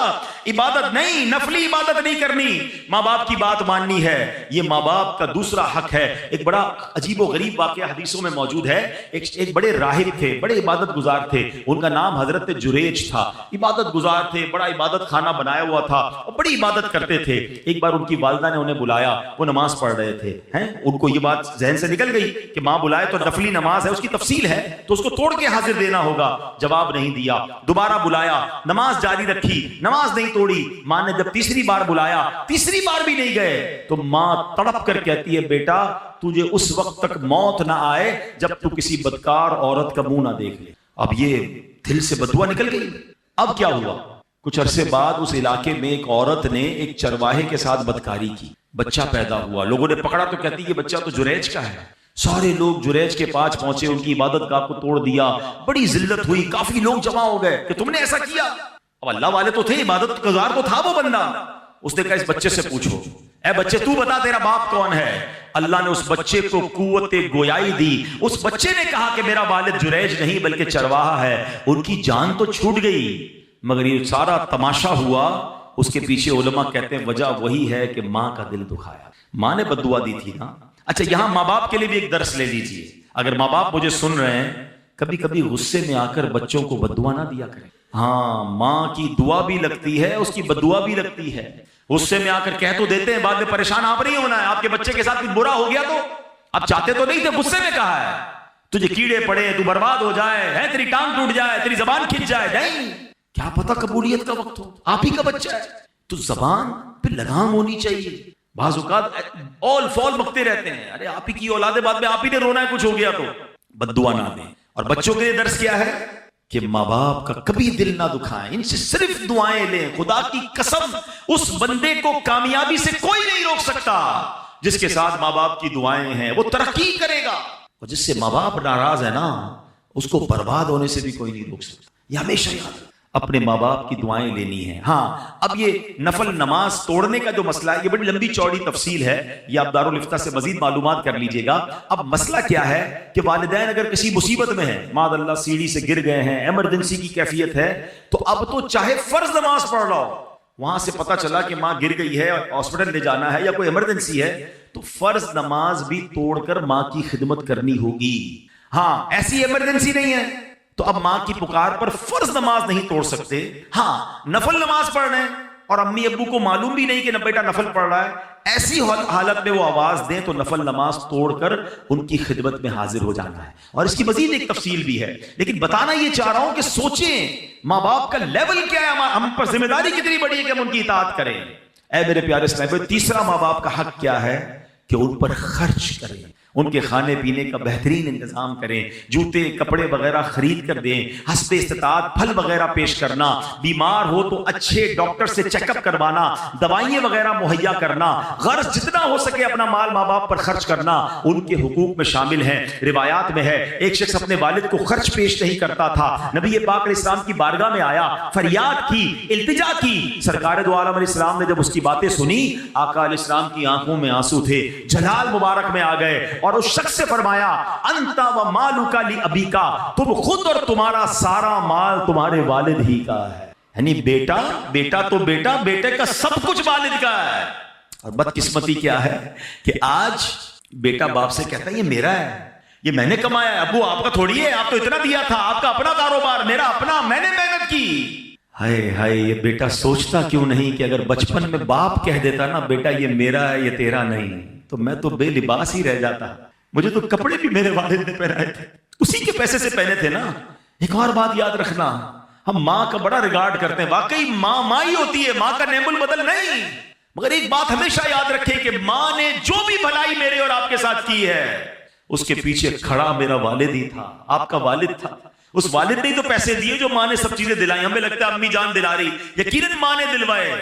Speaker 1: عبادت نہیں، نفلی عبادت نہیں کرنی، ماں باپ کی بات ماننی ہے۔ یہ ماں باپ کا دوسرا حق ہے۔ ایک بڑا عجیب و غریب واقعہ حدیثوں میں موجود ہے۔ ایک بڑے راہب تھے، بڑے عبادت گزار تھے، ان کا نام حضرت جریج تھا۔ عبادت گزار تھے، بڑا عبادت خانہ بنایا ہوا تھا اور بڑی عبادت کرتے تھے۔ ایک بار ان کی والدہ نے انہیں بلایا، وہ نماز پڑھ رہے تھے، ان کو یہ بات ذہن سے نکل گئی کہ ماں بلائے تو نفلی نماز ہے، اس کی تفصیل ہے تو اس کو توڑ کے حاضر دینا ہوگا۔ جواب نہیں دیا، دوبارہ بلایا، نماز جاری رکھی، نماز نہیں توڑی۔ ماں نے جب تیسری بار بلایا، تیسری بار بھی نہیں گئے، تو ماں تڑپ کر کہتی ہے بیٹا تجھے اس وقت تک موت نہ آئے جب تو کسی بدکار عورت کا منہ نہ دیکھ لے۔ اب یہ دل سے بددعا نکل گئی۔ اب کیا ہوا؟ کچھ عرصے بعد اس علاقے میں ایک عورت نے ایک چرواہے کے ساتھ بدکاری کی، بچہ پیدا ہوا، لوگوں نے پکڑا تو کہتی یہ بچہ تو جریج کا ہے۔ سارے لوگ جریج کے پاس پہنچے، ان کی عبادت گاہ کو توڑ دیا، بڑی ذلت ہوئی، کافی لوگ جمع ہو گئے کہ تم نے ایسا کیا۔ اب اللہ والے تو تھے، عبادت گزار تو تھا وہ بندہ، اس نے کہا اس بچے سے پوچھو اے بچے تو بتا تیرا باپ کون ہے؟ اللہ نے اس بچے کو قوت گویائی دی. اس بچے نے کہا کہ میرا والد جریج نہیں بلکہ چرواہا ہے. ان کی جان تو چھوٹ گئی مگر یہ سارا تماشا ہوا. اس کے پیچھے علماء کہتے ہیں وجہ وہی ہے کہ ماں کا دل دکھایا. ماں نے بد دعا دی تھی نا. اچھا یہاں ماں باپ کے لیے بھی ایک درس لے لیجئے. اگر ماں باپ مجھے سن رہے ہیں کبھی کبھی غصے میں آ کر بچوں کو بد دعا نہ دیا کریں. ہاں ماں کی دعا بھی لگتی ہے اس کی بد دعا بھی لگتی ہے. غصے میں آ کر کہہ تو دیتے ہیں بعد میں پریشان آپ نہیں ہونا ہے. آپ کے بچے کے ساتھ کچھ برا ہو گیا تو آپ چاہتے تو نہیں تھے, غصے میں کہا ہے تجھے کیڑے پڑے, تو برباد ہو جائے, ہے تیری ٹانگ ٹوٹ جائے, تیری زبان کھنچ جائے. نہیں, کیا پتا قبولیت کا وقت ہو, آپ ہی کا بچہ ہے تو زبان پہ لگام ہونی چاہیے. بعض اوقات اول فول بکتے رہتے ہیں, ارے آپ ہی کی اولاد ہے, بعد میں آپ ہی نے رونا ہے کچھ ہو گیا تو. بد دعا نہ دیں. اور بچوں کے لیے درس کیا ہے کہ ماں باپ کا کبھی دل نہ دکھائیں, ان سے صرف دعائیں لیں. خدا کی قسم اس بندے کو کامیابی سے کوئی نہیں روک سکتا جس کے ساتھ ماں باپ کی دعائیں ہیں. وہ ترقی کرے گا. اور جس سے ماں باپ ناراض ہے نا اس کو برباد ہونے سے بھی کوئی نہیں روک سکتا. یہ ہمیشہ یاد اپنے ماں باپ کی دعائیں لینی ہیں. ہاں اب یہ نفل نماز توڑنے کا جو مسئلہ ہے یہ بڑی لمبی چوڑی تفصیل ہے, یہ آپ دارالفتہ سے مزید معلومات کر لیجئے گا. اب مسئلہ کیا ہے کہ والدین اگر کسی مصیبت میں ہیں, معاذ اللہ سیڑھی سے گر گئے ہیں, ایمرجنسی کی کیفیت ہے, تو اب تو چاہے فرض نماز پڑھ لو, وہاں سے پتہ چلا کہ ماں گر گئی ہے, ہاسپٹل لے جانا ہے یا کوئی ایمرجنسی ہے, تو فرض نماز بھی توڑ کر ماں کی خدمت کرنی ہوگی. ہاں ایسی ایمرجنسی نہیں ہے تو اب ماں کی پکار پر فرض نماز نہیں توڑ سکتے. ہاں نفل نماز پڑھ رہے ہیں اور امی ابو کو معلوم بھی نہیں کہ نہ بیٹا نفل پڑھ رہا ہے, ایسی حالت میں وہ آواز دیں تو نفل نماز توڑ کر ان کی خدمت میں حاضر ہو جانا ہے. اور اس کی مزید ایک تفصیل بھی ہے, لیکن بتانا یہ چاہ رہا ہوں کہ سوچیں ماں باپ کا لیول کیا ہے, ہم پر ذمہ داری کتنی بڑی ہے کہ ہم ان کی اطاعت کریں. اے میرے پیارے اسلام, تیسرا ماں باپ کا حق کیا ہے کہ ان پر خرچ کریں, ان کے کھانے پینے کا بہترین انتظام کریں, جوتے کپڑے وغیرہ خرید کر دیں, حسب استطاعت پھل وغیرہ پیش کرنا, بیمار ہو تو اچھے ڈاکٹر سے چیک اپ کروانا, دوائیں وغیرہ مہیا کرنا, غرض جتنا ہو سکے اپنا مال ماں باپ پر خرچ کرنا ان کے حقوق میں شامل ہیں. روایات میں ہے ایک شخص اپنے والد کو خرچ پیش نہیں کرتا تھا, نبی پاک علیہ السلام کی بارگاہ میں آیا, فریاد کی, التجا کی. سرکار دو عالم علیہ السلام نے جب اس کی باتیں سنی, آقا علیہ السلام کی آنکھوں میں آنسو تھے, جلال مبارک میں آ گئے اور اس شخص سے فرمایا انت و مالک لابیکا, تم خود اور تمہارا سارا مال تمہارے والد ہی کا ہے. یعنی بیٹا تو بیٹے کا سب کچھ والد کا ہے. اور بدقسمتی کیا ہے کہ آج بیٹا باپ سے کہتا ہے یہ میرا ہے, یہ میں نے کمایا ہے, ابو آپ کا تھوڑی ہے, آپ تو اتنا دیا تھا, آپ کا اپنا کاروبار, میرا اپنا, میں نے محنت کی. ہائے ہائے, یہ بیٹا سوچتا کیوں نہیں کہ اگر بچپن میں باپ کہہ دیتا نا بیٹا یہ میرا ہے یہ تیرا نہیں, تو میں تو بے لباس ہی رہ جاتا, مجھے تو کپڑے بھی میرے والد نے پہنائے تھے, اسی کے پیسے سے پہنے تھے نا. ایک اور بات یاد رکھنا, ہم ماں کا بڑا ریگارڈ کرتے ہیں, واقعی ماں ہی ہوتی ہے, ماں کا نعم البدل نہیں. مگر ایک بات ہمیشہ یاد رکھیں کہ ماں نے جو بھی بھلائی میرے اور آپ کے ساتھ کی ہے اس کے پیچھے کھڑا میرا والد ہی تھا, آپ کا والد تھا. اس والد نے تو پیسے دیے جو ماں نے سب چیزیں دلائی. ہمیں لگتا ہے امی جان دلا رہی, یقیناً ماں نے دلوائے,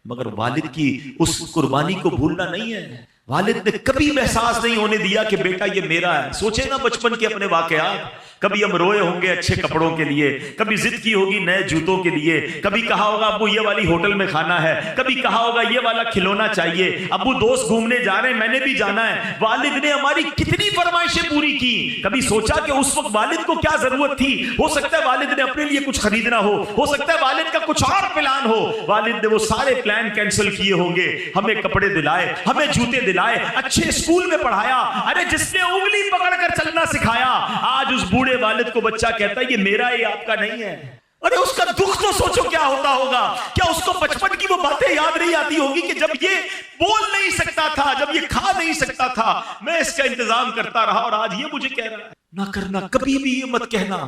Speaker 1: مگر والد کی اس قربانی کو بھولنا نہیں ہے. والد نے کبھی احساس نہیں ہونے دیا کہ بیٹا یہ میرا ہے. سوچے نا بچپن کے اپنے واقعات, کبھی ہم روئے ہوں گے اچھے کپڑوں کے لیے, کبھی ضد کی ہوگی نئے جوتوں کے لیے, کبھی کہا ہوگا ابو یہ والی ہوٹل میں کھانا ہے, کبھی کہا ہوگا یہ والا کھلونا چاہیے, ابو دوست گھومنے جا رہے ہیں میں نے بھی جانا ہے. والد نے ہماری کتنی فرمائشیں پوری کی. کبھی سوچا کہ اس وقت والد کو کیا ضرورت تھی, ہو سکتا ہے والد نے اپنے لیے کچھ خریدنا ہو سکتا ہے والد کا کچھ اور پلان ہو, والد نے وہ سارے پلان کینسل کیے ہوں گے, ہمیں کپڑے دلائے, ہمیں جوتے دلائے, اچھے اسکول میں پڑھایا. ارے جس نے انگلی پکڑ کر چلنا سکھایا, آج اس بوڑھے والد کو بچہ کہتا ہے یہ میرا ہے آپ کا نہیں ہے. ارے اس کا دکھ تو سوچو کیا ہوتا ہوگا. کیا اس کو بچپن کی وہ باتیں یاد نہیں آتی ہوگی کہ جب یہ بول نہیں سکتا تھا, جب یہ کھا نہیں سکتا تھا, میں اس کا انتظام کرتا رہا اور آج یہ مجھے کہہ رہا ہے. نہ کرنا, کبھی بھی یہ مت کہنا,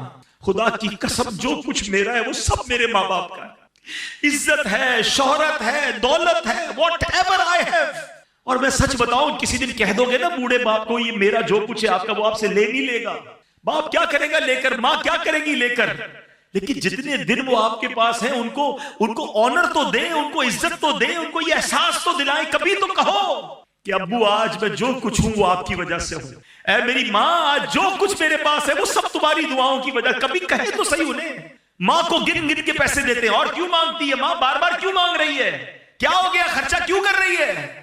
Speaker 1: خدا کی قسم جو کچھ میرا ہے وہ سب میرے ماں باپ کا ہے. عزت ہے, شہرت ہے, دولت ہے, واٹ ایور آئی ہیو. اور میں سچ بتاؤں کسی دن کہہ دو گے نا بوڑھے باپ کو یہ میرا جو کچھ ہے آپ کا, وہ آپ سے لے نہیں لے گا. باپ کیا کرے گا لے کر, ماں کیا کرے گی لے کر, لیکن جتنے دن وہ آپ کے پاس ہیں ان کو آنر تو دیں, ان کو عزت تو دیں, ان کو یہ احساس تو دلائیں. کبھی تو کہو کہ ابو آج میں جو کچھ ہوں وہ آپ کی وجہ سے ہوں, اے میری ماں آج جو کچھ میرے پاس ہے وہ سب تمہاری دعاؤں کی وجہ. کبھی کہے تو صحیح انہیں. ماں کو گن گن کے پیسے دیتے ہیں, اور کیوں مانگتی ہے ماں, بار بار کیوں مانگ رہی ہے, کیا ہو گیا, خرچہ کیوں کر رہی ہے.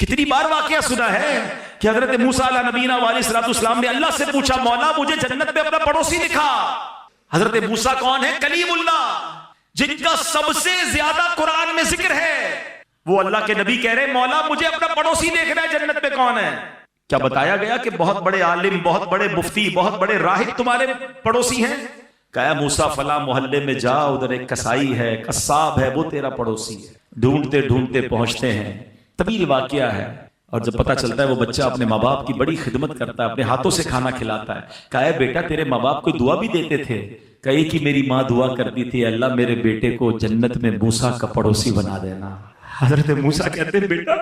Speaker 1: کتنی بار واقعہ سنا ہے کہ حضرت موسیٰ علیہ نبینا علیہ الصلوۃ والسلام نے اللہ سے پوچھا مولا مجھے جنت میں اپنا پڑوسی دکھا. حضرت موسیٰ کون ہے؟ کلیم اللہ، جن کا سب سے زیادہ قرآن میں ذکر ہے. وہ اللہ کے نبی کہہ رہے مولا مجھے اپنا پڑوسی دیکھنا ہے جنت میں کون ہے. کیا بتایا گیا کہ بہت بڑے عالم، بہت بڑے مفتی، بہت بڑے راہب تمہارے پڑوسی ہیں؟ کہا موسیٰ فلاں محلے میں جا، ادھر ایک کسائی ہے، قصاب ہے، وہ تیرا پڑوسی ہے. ڈھونڈتے ڈھونڈتے پہنچتے ہیں، طویل واقعہ ہے. اور جب پتہ چلتا ہے وہ بچہ اپنے ماں باپ کی بڑی خدمت کرتا ہے، اپنے ہاتھوں سے کھانا کھلاتا ہے. کہا بیٹا تیرے ماں باپ کوئی دعا بھی دیتے تھے؟ کہے کہ میری ماں دعا کرتی تھی اللہ میرے بیٹے کو جنت میں موسیٰ کا پڑوسی بنا دینا. حضرت موسیٰ کہتے ہیں بیٹا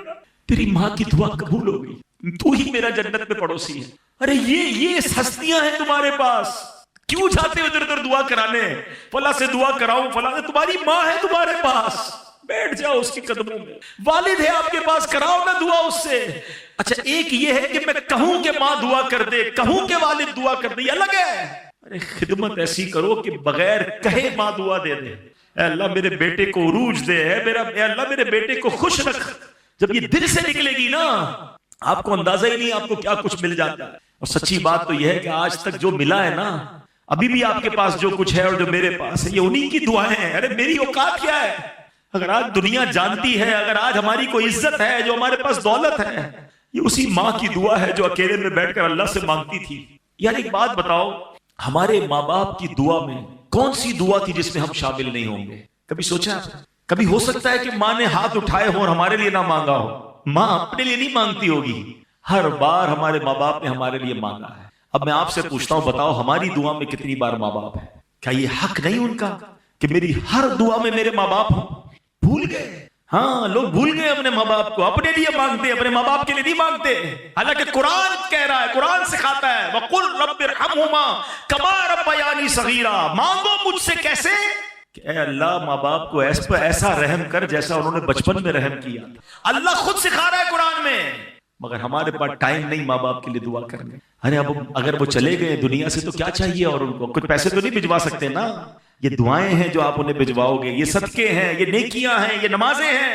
Speaker 1: تیری ماں کی دعا قبول ہو گئی، تو ہی میرا جنت میں پڑوسی ہے. ارے یہ ہستیاں ہیں تمہارے پاس، کیوں جاتے ہو ادھر ادھر دعا کرانے؟ فلاں سے دعا کراؤں، فلاں سے. تمہاری ماں ہے تمہارے پاس، بیٹھ جاؤ اس کے قدموں میں. والد ہے آپ کے پاس، کراؤ نا دعا اس سے. اچھا ایک یہ ہے کہ میں کہوں کہ ماں دعا کر دے، کہوں کہ والد دعا کر دے، یہ الگ ہے. ارے خدمت ایسی کرو کہ بغیر کہے ماں دعا دے دے. اے اللہ میرے بیٹے کو عروج دے، اے اللہ میرے بیٹے کو خوش رکھ. جب یہ دل سے نکلے گی نا آپ کو اندازہ ہی نہیں آپ کو کیا کچھ مل جاتا ہے. اور سچی بات تو یہ ہے کہ آج تک جو ملا ہے نا، ابھی بھی آپ کے پاس جو کچھ ہے اور جو میرے پاس ہے یہ انہی کی دعائیں ہیں. ارے میری اوقات کیا ہے؟ اگر آج دنیا جانتی ہے، اگر آج ہماری کوئی عزت ہے، جو ہمارے پاس دولت ہے، یہ اسی ماں کی دعا ہے جو اکیلے میں بیٹھ کر اللہ سے مانگتی تھی. یار ایک بات بتاؤ، ہمارے ماں باپ کی دعا میں کون سی دعا تھی جس میں ہم شامل نہیں ہوں گے؟ کبھی سوچا؟ کبھی ہو سکتا ہے کہ ماں نے ہاتھ اٹھائے ہو اور ہمارے لیے نہ مانگا ہو؟ ماں اپنے لیے نہیں مانگتی ہوگی، ہر بار ہمارے ماں باپ نے ہمارے لیے مانگا ہے. اب میں آپ سے پوچھتا ہوں بتاؤ ہماری دعا میں کتنی بار ماں باپ ہے؟ کیا یہ حق نہیں ان کا کہ میری ہر دعا میں میرے ماں باپ ہوں؟ بھول گئے. ہاں لوگ بھول گئے اپنے ماں باپ کو، اپنے لیے مانگتے، اپنے ماں باپ کے لیے نہیں مانگتے. حالانکہ قرآن کہہ رہا ہے، قرآن سکھاتا ہے وَقُلْ رَبِّ ارْحَمْهُمَا كَمَا رَبَّيَانِي صَغِيرًا. مانگو مجھ سے کیسے کہ اے اللہ ماں باپ کو ایسا رحم کر جیسا انہوں نے بچپن میں رحم کیا. اللہ خود سکھا رہا ہے قرآن میں. مگر ہمارے پاس ٹائم نہیں ماں باپ کے لیے دعا کرنے. ارے اب اگر وہ چلے گئے دنیا سے تو کیا چاہیے، اور ان کو کچھ پیسے تو نہیں بھجوا سکتے نا. یہ دعائیں ہیں جو آپ انہیں بھجواؤ گے، یہ صدقے ہیں، یہ نیکیاں ہیں، یہ نمازیں ہیں.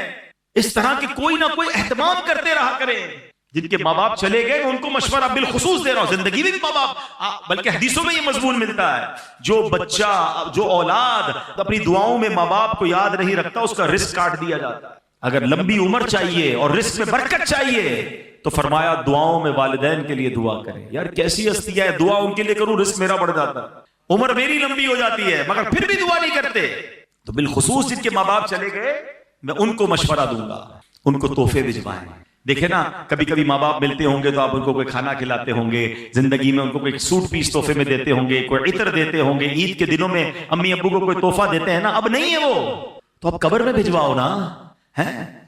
Speaker 1: اس طرح کی کوئی نہ کوئی اہتمام کرتے رہا کریں. جن کے ماں باپ چلے گئے ان کو مشورہ بالخصوص دے رہا ہوں، زندگی میں بھی ماں باپ، بلکہ حدیثوں میں یہ مضمون ملتا ہے جو بچہ، جو اولاد اپنی دعاؤں میں ماں باپ کو یاد نہیں رکھتا اس کا رزق کاٹ دیا جاتا ہے. اگر لمبی عمر چاہیے اور رزق میں برکت چاہیے تو فرمایا دعاؤں میں والدین کے لیے دعا کریں. یار کیسی ہستی ہے، دعا ان کے لیے کروں رزق میرا بڑھ جاتا ہے، عمر میری لمبی ہو جاتی ہے مگر پھر بھی دعا نہیں کرتے. تو بالخصوص جن کے ماں باپ چلے گئے میں ان کو مشورہ دوں گا، ان کو تحفے بھجوائیں. دیکھیں نا کبھی کبھی ماں باپ ملتے ہوں گے تو آپ ان کو کوئی کھانا کھلاتے ہوں گے، زندگی میں ان کو کوئی سوٹ پیس تحفے میں دیتے ہوں گے، کوئی عطر دیتے ہوں گے، عید کے دنوں میں امی ابو کو کوئی تحفہ دیتے ہیں نا. اب نہیں ہے وہ تو اب قبر میں بھجواؤ نا.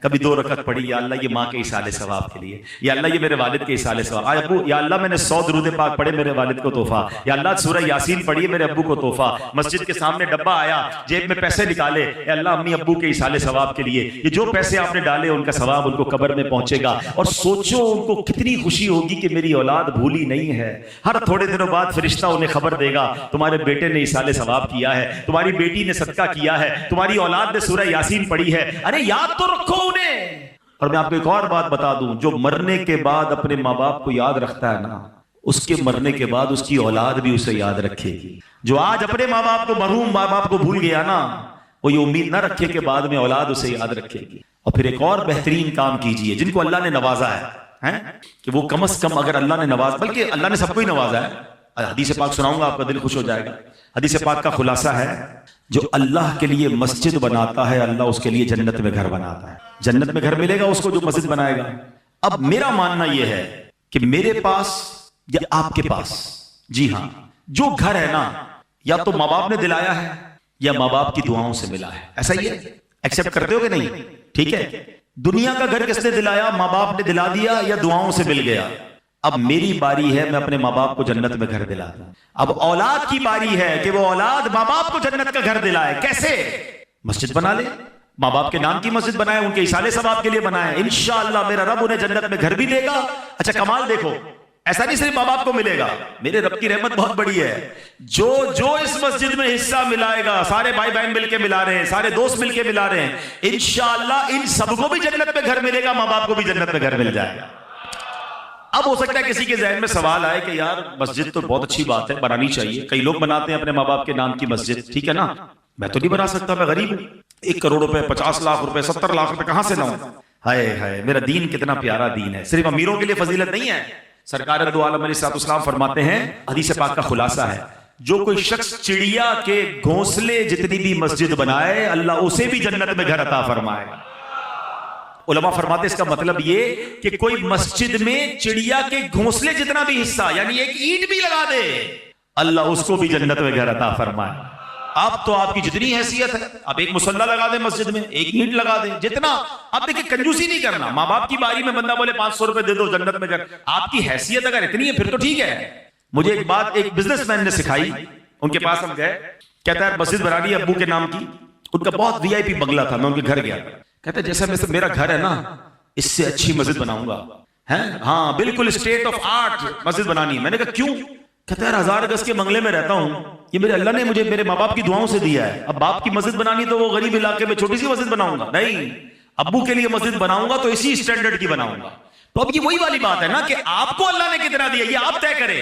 Speaker 1: کبھی 2 رکعت پڑھی یا اللہ یہ ماں کے ایصال ثواب کے لیے، یا اللہ یہ میرے والد کے ایصال ثواب. ابو یا اللہ میں نے 100 درود پاک پڑھے میرے والد کو تحفہ، یا اللہ سورہ یاسین پڑھی میرے ابو کو تحفہ. مسجد کے سامنے ڈبہ آیا، جیب میں پیسے نکالے، اے اللہ امی ابو کے ایصال ثواب کے لیے. یہ جو پیسے آپ نے ڈالے ان کا ثواب ان کو قبر میں پہنچے گا. اور سوچو ان کو کتنی خوشی ہوگی کہ میری اولاد بھولی نہیں ہے. ہر تھوڑے دنوں بعد فرشتہ انہیں خبر دے گا تمہارے بیٹے نے ایصال ثواب کیا ہے، تمہاری بیٹی نے صدقہ کیا ہے، تمہاری اولاد نے سورہ یاسین پڑھی ہے. ارے یاد تو رکھو انہیں. اور میں آپ کو ایک اور بات بتا دوں، جو مرنے کے بعد اپنے ماں باپ کو یاد رکھتا ہے نا اس کے مرنے کے بعد اس کی اولاد بھی اسے یاد رکھے گی. جو آج اپنے ماں باپ کو، مرحوم ماں باپ کو بھول گیا نا، وہ یہ امید نہ رکھے کہ بعد میں اولاد اسے یاد رکھے گی. اور پھر ایک اور بہترین کام کیجئے جن کو اللہ نے نوازا ہے کہ وہ کم از کم اگر اللہ نے نواز، بلکہ اللہ نے سب کو ہی نوازا ہے. حدیث پاک سناؤں گا آپ کا دل خوش ہو جائے گا. حدیث پاک کا خلاصہ ہے جو اللہ کے لیے مسجد بناتا ہے اللہ اس کے لیے جنت میں گھر بناتا ہے. جنت میں گھر ملے گا اس کو جو مسجد بنائے گا. اب میرا ماننا یہ ہے کہ میرے پاس یا آپ کے پاس، جی ہاں، جو گھر ہے نا یا تو ماں باپ نے دلایا ہے یا ماں باپ کی دعاؤں سے ملا ہے. ایسا ہی ہے، ایکسپٹ کرتے ہو کہ نہیں؟ ٹھیک ہے. دنیا کا گھر کس نے دلایا؟ ماں باپ نے دلا دیا یا دعاؤں سے مل گیا. اب میری باری ہے میں اپنے ماں باپ کو جنت میں گھر دلا دوں. اب اولاد کی باری ہے کہ وہ اولاد ماں باپ کو جنت کا گھر دلائے. کیسے؟ مسجد بنا لے، ماں باپ کے نام کی مسجد بنائے، ان کے ایصال ثواب کے لیے بنائے. انشاءاللہ میرا رب انہیں جنت میں گھر بھی دے گا. اچھا کمال دیکھو، ایسا نہیں صرف ماں باپ کو ملے گا، میرے رب کی رحمت بہت بڑی ہے، جو اس مسجد میں حصہ ملائے گا، سارے بھائی بہن مل کے ملا رہے ہیں، سارے دوست مل کے ملا رہے ہیں، انشاءاللہ ان سب کو بھی جنت میں گھر ملے گا، ماں باپ کو بھی جنت میں گھر مل جائے گا۔ اب ہو سکتا ہے کسی کے ذہن میں سوال آئے کہ یار مسجد تو بہت اچھی بات ہے، بنانی چاہیے، کئی لوگ بناتے ہیں اپنے ماں باپ کے نام کی مسجد، ٹھیک ہے نا، میں تو نہیں بنا سکتا، میں غریب ہوں، 1 کروڑ روپے، 50 لاکھ روپے، 70 لاکھ روپے کہاں سے لاؤں؟ ہائے ہائے، میرا دین کتنا پیارا دین ہے، صرف امیروں کے لیے فضیلت نہیں ہے۔ سرکار دو عالم علیہ السلام فرماتے ہیں، حدیث پاک کا خلاصہ ہے، جو کوئی شخص چڑیا کے گھونسلے جتنی بھی مسجد بنائے، اللہ اسے بھی جنت میں گھر عطا فرمائے گا۔ علماء فرماتے ہیں اس کا مطلب یہ کہ کوئی مسجد میں چڑیا کے گھونسلے جتنا بھی حصہ، یعنی 1 اینٹ بھی لگا دے، اللہ اس کو بھی جنت میں گھر عطا فرمائے۔ اب تو آپ کی جتنی حیثیت ہے، اب 1 مصلی لگا دیں مسجد میں، 1 اینٹ لگا دیں، جتنا، اب دیکھیں کنجوسی نہیں کرنا، ماں باپ کی باری میں بندہ بولے 500 روپے دے دو جنت میں گھر، آپ کی حیثیت اگر اتنی ہے پھر تو ٹھیک ہے۔ مجھے ایک بات ایک بزنس مین نے سکھائی، ان کے پاس ہم گئے، کہتا ہے مسجد بنانی ہے ابو کے نام کی، ان کا بہت VIP بنگلہ تھا، میں ان کے گھر گیا، کہتا ہے جیسا میرا گھر ہے نا اس سے اچھی مسجد بناؤں گا، ہاں بالکل اسٹیٹ آف آرٹ مسجد بنانی ہے۔ میں نے کہا کیوں؟ کہتا ہے 1000 گز کے بنگلے میں رہتا ہوں، یہ میرے اللہ نے مجھے میرے ماں باپ کی دعاؤں سے دیا ہے، اب باپ کی مسجد بنانی تو وہ غریب علاقے میں چھوٹی سی مسجد بناؤں گا نہیں، ابو کے لیے مسجد بناؤں گا تو اسی اسٹینڈرڈ کی بناؤں گا۔ تو اب یہ وہی والی بات ہے نا کہ آپ کو اللہ نے کتنا دیا یہ آپ طے کریں،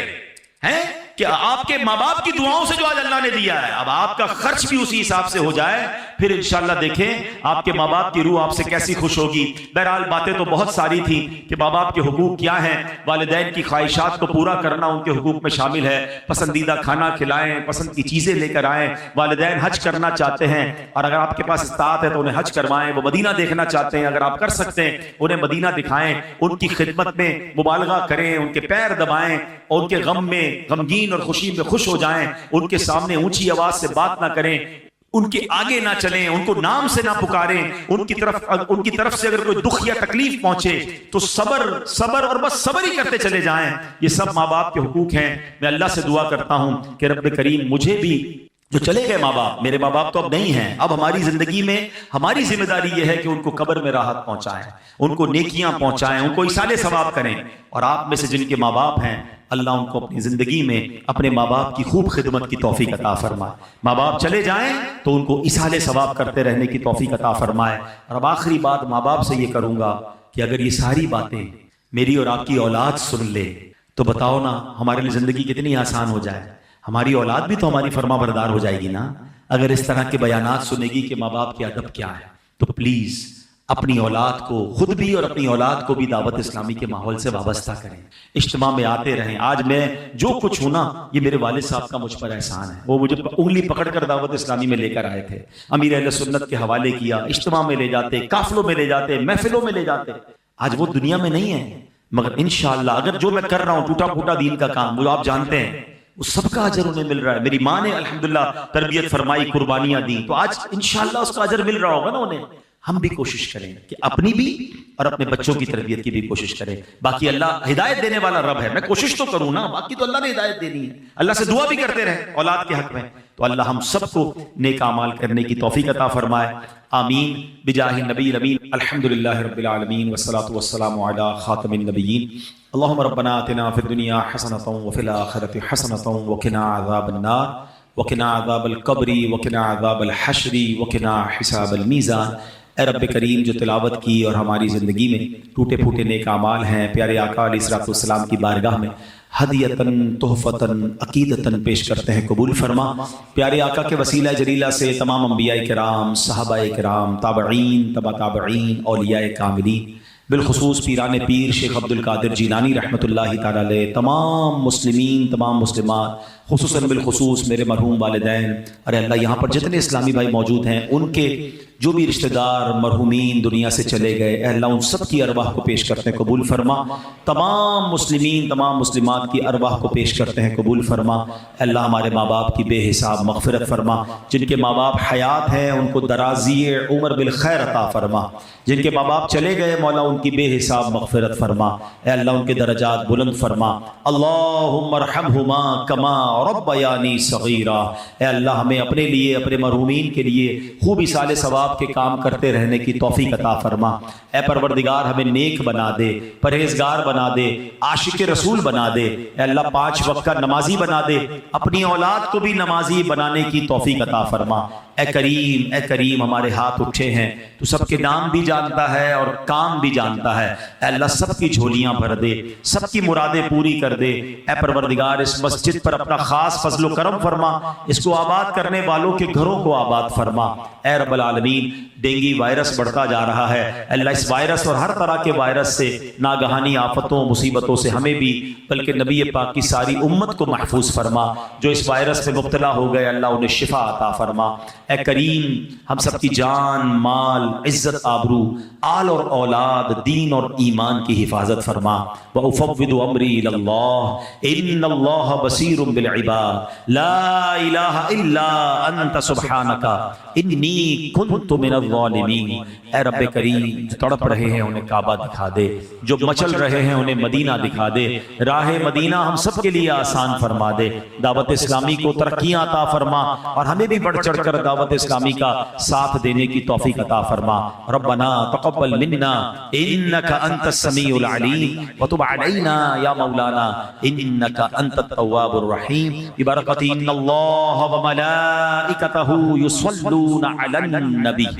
Speaker 1: ہیں کہ آپ کے ماں باپ کی دعاؤں سے جو آج اللہ نے دیا ہے، اب آپ کا خرچ بھی اسی حساب سے ہو جائے، پھر انشاءاللہ دیکھیں آپ کے ماں باپ کی روح آپ سے کیسی خوش ہوگی۔ بہرحال باتیں تو بہت ساری تھیں کہ ماں باپ کے حقوق کیا ہیں، والدین کی خواہشات کو پورا کرنا ان کے حقوق میں شامل ہے، پسندیدہ کھانا کھلائیں، پسند کی چیزیں لے کر آئیں، والدین حج کرنا چاہتے ہیں اور اگر آپ کے پاس استطاعت ہے تو انہیں حج کروائیں، وہ مدینہ دیکھنا چاہتے ہیں اگر آپ کر سکتے ہیں انہیں مدینہ دکھائیں، ان کی خدمت میں مبالغہ کریں، ان کے پیر دبائیں، اور ان کے غم میں غمگین اور خوشی میں خوش ہو جائیں، ان کے سامنے اونچی آواز سے بات نہ کریں، ان کے آگے نہ چلیں، ان کو نام سے نہ پکاریں، ان کی طرف سے اگر کوئی دکھ یا تکلیف پہنچے تو صبر اور بس صبر ہی کرتے چلے جائیں۔ یہ سب ماں باپ کے حقوق ہیں۔ میں اللہ سے دعا کرتا ہوں کہ رب کریم مجھے بھی، جو چلے گئے ماں باپ، میرے ماں باپ تو اب نہیں ہیں، اب ہماری زندگی میں ہماری ذمہ داری یہ ہے کہ ان کو قبر میں راحت پہنچائیں، ان کو نیکیاں پہنچائیں، ان کو ایصال ثواب کریں، اور آپ میں سے جن کے ماں باپ ہیں اللہ ان کو اپنی زندگی میں اپنے ماں باپ کی خوب خدمت کی توفیق عطا فرمائے۔ ماں باپ چلے جائیں تو ان کو ایصال ثواب کرتے رہنے کی توفیق عطا فرمائے۔ اور اب آخری بات ماں باپ سے یہ کروں گا کہ اگر یہ ساری باتیں میری اور آپ کی اولاد سن لے تو بتاؤ نا ہمارے لیے زندگی کتنی آسان ہو جائے، ہماری اولاد بھی تو ہماری فرما بردار ہو جائے گی نا، اگر اس طرح کے بیانات سنے گی کہ ماں باپ کے ادب کیا ہے۔ تو پلیز اپنی اولاد کو، خود بھی اور اپنی اولاد کو بھی دعوت اسلامی کے ماحول سے وابستہ کریں، اجتماع میں آتے رہیں۔ آج میں جو کچھ ہوں نا یہ میرے والد صاحب کا مجھ پر احسان ہے، وہ مجھے انگلی پکڑ کر دعوت اسلامی میں لے کر آئے تھے، امیر اہل سنت کے حوالے کیا، اجتماع میں لے جاتے، قافلوں میں لے جاتے، محفلوں میں لے جاتے۔ آج وہ دنیا میں نہیں ہے، مگر انشاءاللہ اگر جو میں کر رہا ہوں ٹوٹا پھوٹا دین کا کام، وہ آپ جانتے ہیں، اس سب کا اجر انہیں مل رہا ہے۔ میری ماں نے الحمدللہ تربیت فرمائی، قربانیاں دی، تو آج انشاءاللہ اس کا اجر مل رہا ہوگا نا انہیں۔ ہم بھی کوشش کریں کہ اپنی بھی اور اپنے بچوں کی تربیت کی بھی کوشش کریں۔ باقی اللہ ہدایت دینے والا رب ہے، میں کوشش تو کروں نا، باقی تو اللہ نے ہدایت دینی ہے۔ اللہ سے دعا بھی کرتے رہیں اولاد کے حق میں، تو اللہ ہم سب کو نیک اعمال کرنے کی توفیق عطا فرمائے، آمین بجاہ النبی الامین۔ الحمدللہ رب العالمین والصلاة والسلام علی خاتم النبیین۔ اللهم ربنا آتنا في الدنيا حسنة وفي الآخرة حسنة وقنا عذاب النار وقنا عذاب القبر وقنا عذاب الحشر وقنا حساب الميزان۔ اے رب کریم جو تلاوت کی اور ہماری زندگی میں ٹوٹے پھوٹے نیک اعمال ہیں، پیارے آقا علیہ الصلوۃ والسلام کی بارگاہ میں ہدیتاً تحفتاً عقیدتاً پیش کرتے ہیں، قبول فرما۔ پیارے آقا کے وسیلہ جلیلہ سے تمام انبیاء کرام، صحابہ کرام، تابعین، تبع تابعین، اولیاء کاملین، بالخصوص پیران پیر شیخ عبد القادر جیلانی رحمۃ اللہ تعالی علیہ، تمام مسلمین، تمام مسلمات، خصوصاً بالخصوص میرے مرحوم والدین، ارے اللہ یہاں پر جتنے اسلامی بھائی موجود ہیں ان کے جو بھی رشتہ دار مرحومین دنیا سے چلے گئے، اے اللہ ان سب کی ارواح کو پیش کرتے ہیں، قبول فرما۔ تمام مسلمین، تمام مسلمات کی ارواح کو پیش کرتے ہیں، قبول فرما۔ اے اللہ ہمارے ماں باپ کی بے حساب مغفرت فرما، جن کے ماں باپ حیات ہیں ان کو درازی عمر بالخیر عطا فرما، جن کے ماں باپ چلے گئے مولا ان کی بے حساب مغفرت فرما، اے اللہ ان کے درجات بلند فرما۔ اللہم ارحمہما کما ربیانی صغیرا، اے اللہ ہمیں اپنے لیے، اپنے مرحومین کے لیے خوب اصال ثواب کے کام کرتے رہنے کی توفیق عطا فرما۔ اے پروردگار ہمیں نیک بنا دے، پرہیزگار بنا دے، عاشق رسول بنا دے، اے اللہ 5 وقت کا نمازی بنا دے، اپنی اولاد کو بھی نمازی بنانے کی توفیق عطا فرما۔ اے کریم، اے کریم، ہمارے ہاتھ اٹھے ہیں، تو سب کے نام بھی جانتا ہے اور کام بھی جانتا ہے، اے اللہ سب کی جھولیاں بھر دے، سب کی مرادیں پوری کر دے۔ اے پروردگار اس مسجد پر اپنا خاص فضل و کرم فرما، اس کو آباد کرنے والوں کے گھروں کو آباد فرما۔ اے رب العالمین، ڈینگی وائرس بڑھتا جا رہا ہے، اللہ اس وائرس اور ہر طرح کے وائرس سے، ناگہانی آفتوں مصیبتوں سے ہمیں بھی بلکہ نبی پاک کی ساری امت کو محفوظ فرما۔ جو اس وائرس میں مبتلا ہو گئے اللہ انہیں شفا عطا فرما۔ اے کریم، ہم سب کی جان، مال، عزت، آبرو، آل اور اولاد، دین اور ایمان کی حفاظت فرما۔ وَأُفَوِّضُ أَمْرِي إِلَى اللَّهِ إِنَّ اللَّهَ بَصِيرٌ بِالْعِبَادِ لَا إِلَهَ إِلَّا أَنْتَ سُبْحَانَكَ إِنِّي كُنْتُ مِنَ الظَّالِمِينَ۔ اے رب کریم، جو تڑپ رہے ہیں انہیں کعبہ دکھا دے، جو مچل رہے ہیں انہیں مدینہ دکھا دے، راہ مدینہ ہم سب کے لیے آسان فرما دے، دعوت اسلامی کو ترقیاں عطا فرما، اور ہمیں بھی بڑھ چڑھ کر دعوت اسلامی کا ساتھ دینے کی توفیق عطا فرما۔ ربنا تقبل منا انک انت السمیع العلیم وتب علینا یا مولانا انک انت التواب الرحیم ببرکۃ ان اللہ وملائکتہ یصلون علی النبی۔